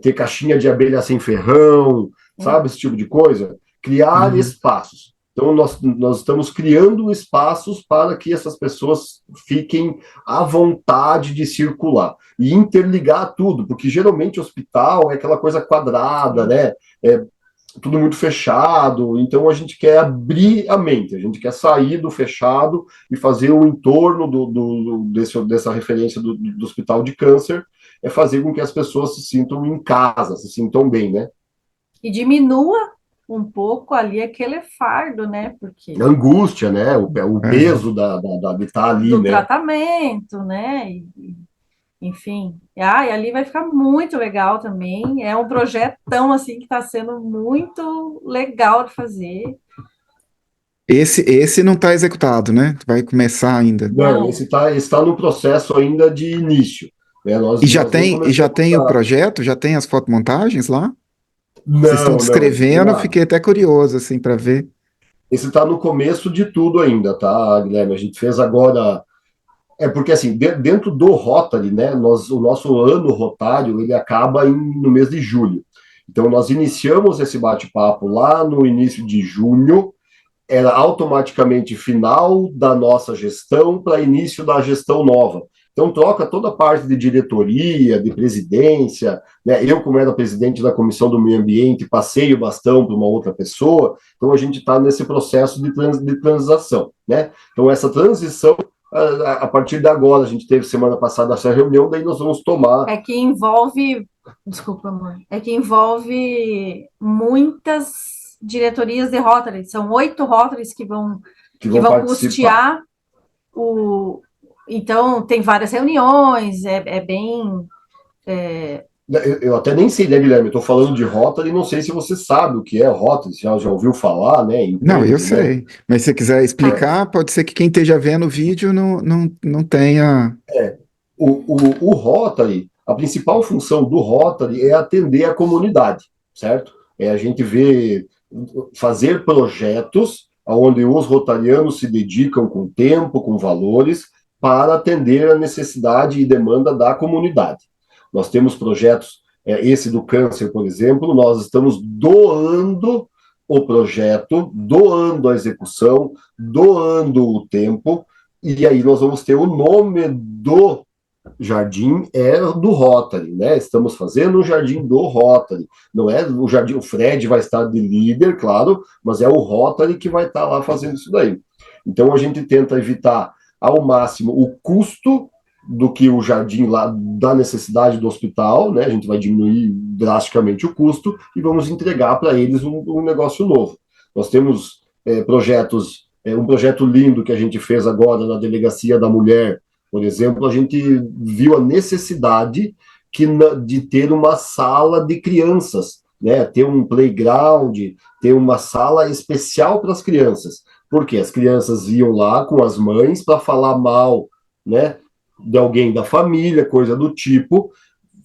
ter caixinha de abelha sem ferrão, sabe, esse tipo de coisa. Criar espaços. Então, nós estamos criando espaços para que essas pessoas fiquem à vontade de circular e interligar tudo, porque geralmente o hospital é aquela coisa quadrada, né? Tudo muito fechado, então a gente quer abrir a mente, a gente quer sair do fechado e fazer o entorno dessa referência do hospital de câncer, fazer com que as pessoas se sintam em casa, se sintam bem, né? E diminua um pouco ali aquele fardo, né? Porque Angústia, né? O Aham. peso de estar ali, do né? tratamento, né? Enfim, e ali vai ficar muito legal também. É um projetão assim que está sendo muito legal de fazer. Esse não está executado, né? Vai começar ainda. Não, Não, esse tá no processo ainda de início, né? Nós nem E já começamos tem o a... projeto, já tem as fotomontagens lá? Vocês estão Não, esse tem descrevendo, eu nada. fiquei até curioso, assim, para ver. Esse tá no começo de tudo ainda, tá, Guilherme? A gente fez agora... É porque, assim, dentro do Rotary, né? O nosso ano rotário, ele acaba no mês de julho. Então, nós iniciamos esse bate-papo lá no início de junho, era automaticamente final da nossa gestão para início da gestão nova. Então, troca toda a parte de diretoria, de presidência, né? Eu, como era presidente da Comissão do Meio Ambiente, passei o bastão para uma outra pessoa, então a gente está nesse processo de transição, né? Então, essa transição, a partir de agora, a gente teve semana passada essa reunião, daí nós vamos tomar, é que envolve, desculpa, amor, é que envolve muitas diretorias de Rotary. São 8 Rotarys que que vão vão participar. custear o. Então, tem várias reuniões, é bem. Eu até nem sei, né, Guilherme? Estou falando de Rotary, não sei se você sabe o que é Rotary, já ouviu falar, né? Não, eu Entende, né? sei. Mas se você quiser É, explicar, pode ser que quem esteja vendo o vídeo não tenha. o Rotary, a principal função do Rotary é atender a comunidade, certo? É a gente ver, fazer projetos onde os rotarianos se dedicam com tempo, com valores, para atender a necessidade e demanda da comunidade. Nós temos projetos, esse do câncer, por exemplo, nós estamos doando o projeto, doando a execução, doando o tempo, e aí nós vamos ter o nome do jardim é do Rotary, né? Estamos fazendo o jardim do Rotary. Não é o jardim, o Fred vai estar de líder, claro, mas é o Rotary que vai estar lá fazendo isso daí. Então a gente tenta evitar ao máximo o custo do que o jardim lá da necessidade do hospital, né? A gente vai diminuir drasticamente o custo e vamos entregar para eles um negócio novo. Nós temos projetos, um projeto lindo que a gente fez agora na Delegacia da Mulher, por exemplo, a gente viu a necessidade de ter uma sala de crianças, né? Ter um playground, ter uma sala especial para as crianças. Porque as crianças iam lá com as mães para falar mal, né, de alguém da família, coisa do tipo,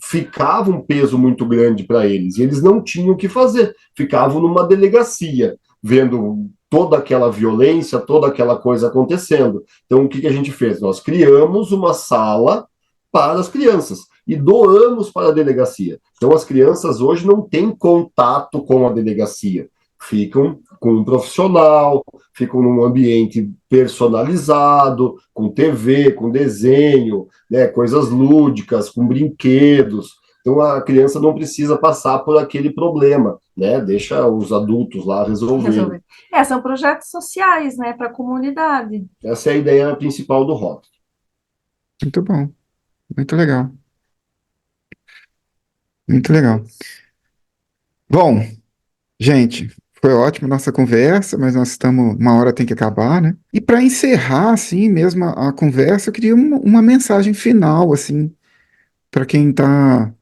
ficava um peso muito grande para eles. E eles não tinham o que fazer. Ficavam numa delegacia, vendo toda aquela violência, toda aquela coisa acontecendo. Então, o que a gente fez? Nós criamos uma sala para as crianças e doamos para a delegacia. Então, as crianças hoje não têm contato com a delegacia, ficam com um profissional, ficam num ambiente personalizado, com TV, com desenho, né, coisas lúdicas, com brinquedos. Então a criança não precisa passar por aquele problema, né? Deixa os adultos lá resolverem. Resolver. São projetos sociais, né, para a comunidade. Essa é a ideia principal do rótulo. Muito bom, muito legal, muito legal. Bom, gente, foi ótimo nossa conversa, mas nós estamos, uma hora tem que acabar, né? E para encerrar, assim, mesmo a conversa, eu queria uma mensagem final, assim, para quem está.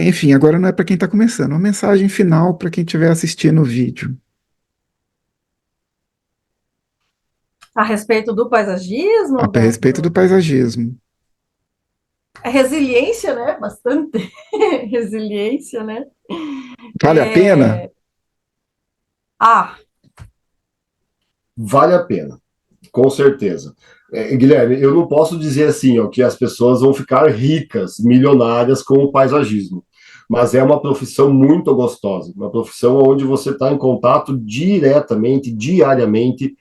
Enfim, agora não é para quem está começando, uma mensagem final para quem estiver assistindo o vídeo, A respeito do paisagismo, a respeito do paisagismo. é resiliência, né? Bastante resiliência, né? Vale a pena? Ah, Vale a pena, com certeza. Guilherme, eu não posso dizer assim, ó, que as pessoas vão ficar ricas, milionárias com o paisagismo, mas é uma profissão muito gostosa, uma profissão onde você está em contato diretamente, diariamente,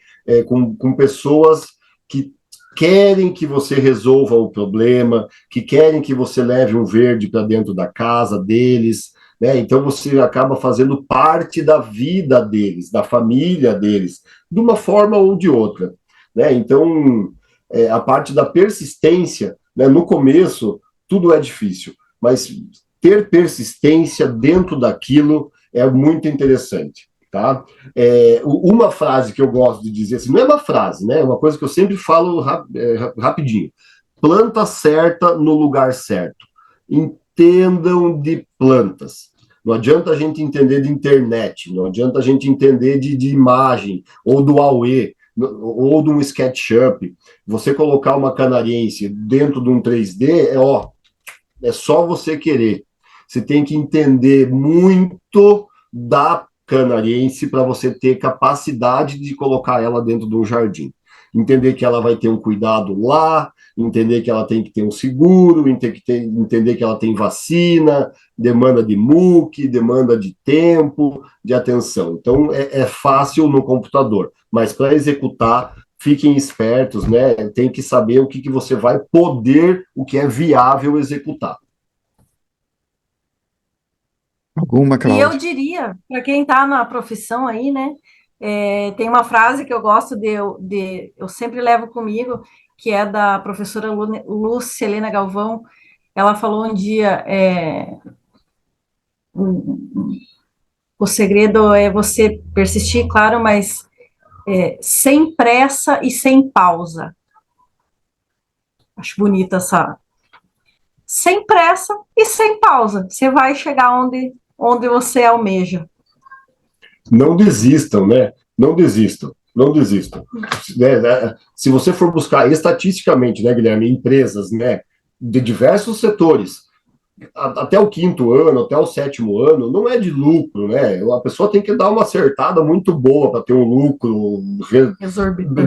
com pessoas que querem que você resolva o problema, que querem que você leve um verde para dentro da casa deles, né? Então você acaba fazendo parte da vida deles, da família deles, de uma forma ou de outra, né? Então a parte da persistência, né? No começo tudo é difícil, mas ter persistência dentro daquilo é muito interessante, tá? Uma frase que eu gosto de dizer, assim, não é uma frase, né? É uma coisa que eu sempre falo rapidinho. Planta certa no lugar certo. Entendam de plantas. Não adianta a gente entender de internet, não adianta a gente entender de imagem, ou do Huawei, ou de um SketchUp. Você colocar uma canariense dentro de um 3D, é só você querer. Você tem que entender muito da canariense para você ter capacidade de colocar ela dentro de um jardim. Entender que ela vai ter um cuidado lá, entender que ela tem que ter um seguro, entender que ela tem vacina, demanda de MOOC, demanda de tempo, de atenção. Então, é fácil no computador, mas para executar, fiquem espertos, né? Tem que saber o que você vai poder, o que é viável executar. Alguma, E eu Cláudia? diria, para quem está na profissão aí, né? Tem uma frase que eu gosto eu sempre levo comigo, que é da professora Lúcia Helena Galvão. Ela falou um dia, o segredo é você persistir, claro, mas sem pressa e sem pausa. Acho bonita essa. Sem pressa e sem pausa. Você vai chegar onde você almeja. Não desistam, né? Não desistam, não desistam. Se você for buscar estatisticamente, né, Guilherme, empresas, né, de diversos setores, até o quinto ano, até o sétimo ano, não é de lucro, né? A pessoa tem que dar uma acertada muito boa para ter um lucro,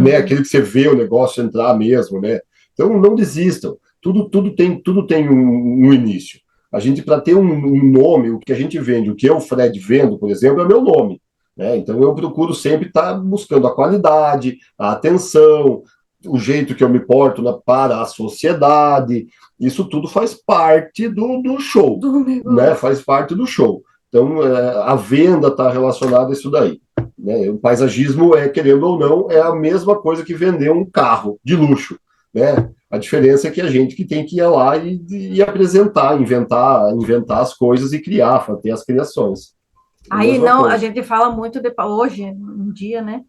né? Aquele que você vê o negócio entrar mesmo, né? Então não desistam. Tudo tem um início. A gente, para ter um nome, o que a gente vende, o que eu, Fred, vendo, por exemplo, é meu nome. Né? Então eu procuro sempre estar buscando a qualidade, a atenção, o jeito que eu me porto para a sociedade. Isso tudo faz parte do show, né? Faz parte do show. Então, a venda está relacionada a isso daí. Né? O paisagismo, querendo ou não, é a mesma coisa que vender um carro de luxo. Né? A diferença é que a gente que tem que ir lá e apresentar, inventar as coisas e criar, ter as criações. Aí não, a gente fala muito hoje, um dia, né?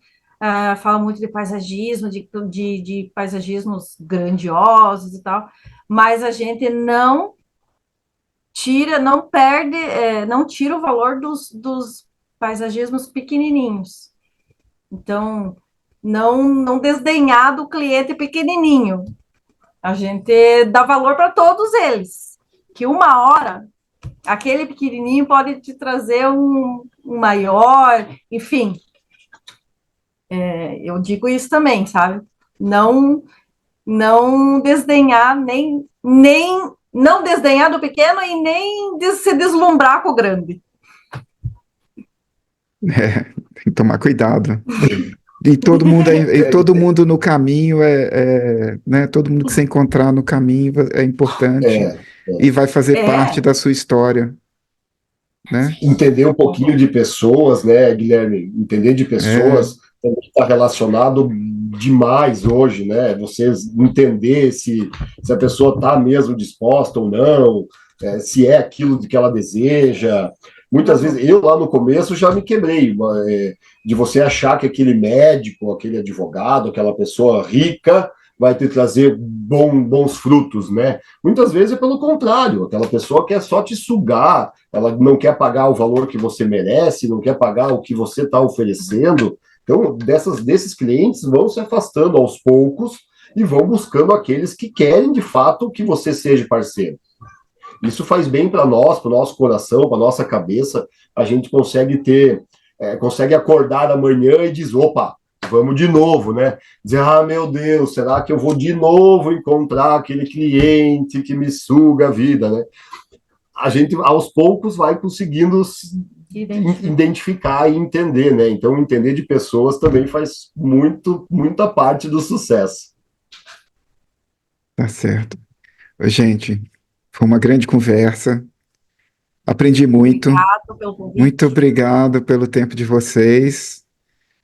Fala muito de paisagismo, de paisagismos grandiosos e tal, mas a gente não tira, não perde, não tira o valor dos paisagismos pequenininhos. Então, não desdenhar do cliente pequenininho. A gente dá valor para todos eles. Que uma hora, aquele pequenininho pode te trazer um maior, enfim. Eu digo isso também, sabe? Não desdenhar, nem não desdenhar do pequeno e nem se deslumbrar com o grande. Tem que tomar cuidado. E todo mundo no caminho né? Todo mundo que você encontrar no caminho é importante e vai fazer parte da sua história, né? Entender um pouquinho de pessoas, né, Guilherme? Entender de pessoas também está relacionado demais hoje, né? Você entender se a pessoa está mesmo disposta ou não, se é aquilo que ela deseja. Muitas vezes, eu lá no começo já me quebrei, de você achar que aquele médico, aquele advogado, aquela pessoa rica vai te trazer bons frutos, né? Muitas vezes é pelo contrário, aquela pessoa quer só te sugar, ela não quer pagar o valor que você merece, não quer pagar o que você está oferecendo. Então, desses clientes vão se afastando aos poucos e vão buscando aqueles que querem, de fato, que você seja parceiro. Isso faz bem para nós, para o nosso coração, para a nossa cabeça. A gente consegue acordar amanhã e diz, opa, vamos de novo, né? Dizer, meu Deus, será que eu vou de novo encontrar aquele cliente que me suga a vida, né? A gente, aos poucos, vai conseguindo identificar e entender, né? Então, entender de pessoas também faz muita parte do sucesso. Tá certo. Gente, foi uma grande conversa. Aprendi muito. Obrigado pelo convite. Muito obrigado pelo tempo de vocês.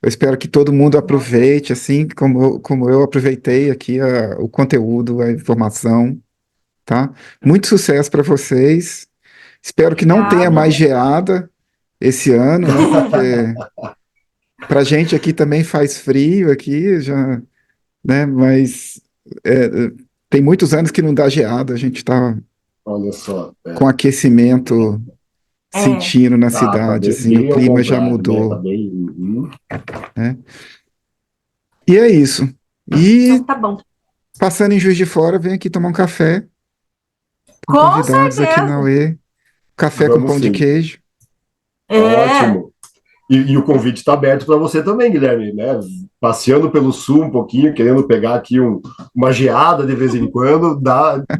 Eu espero que todo mundo aproveite, assim como eu aproveitei aqui o conteúdo, a informação, tá? Muito sucesso para vocês. Espero que não tenha mais geada, esse ano, né? Porque pra gente aqui também faz frio aqui, já, né? Mas é, tem muitos anos que não dá geada, a gente tá Olha só. com aquecimento É, sentindo na Tá cidade, bem, assim, o bem ao clima já contrário, né? Tá mudou, bem. né? E é isso. então E tá bom. passando em Juiz de Fora, vem aqui tomar um café. Estão Com convidados aqui na certeza. UE. Café com Vamos pão de sim. queijo. É, Ótimo. E o convite está aberto para você também, Guilherme, né? Passeando pelo sul um pouquinho, querendo pegar aqui uma geada de vez em quando,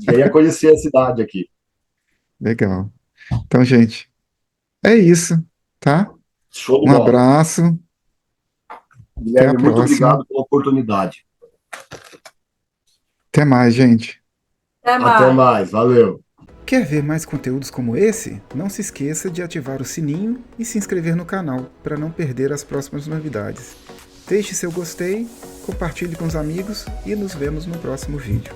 venha conhecer a cidade aqui. Legal. Então, gente, é isso, tá? Show de Um bola. abraço. Até a Guilherme, muito próxima. obrigado pela oportunidade. Até mais, gente. até Até mais. mais, valeu. Quer ver mais conteúdos como esse? Não se esqueça de ativar o sininho e se inscrever no canal para não perder as próximas novidades. Deixe seu gostei, compartilhe com os amigos e nos vemos no próximo vídeo.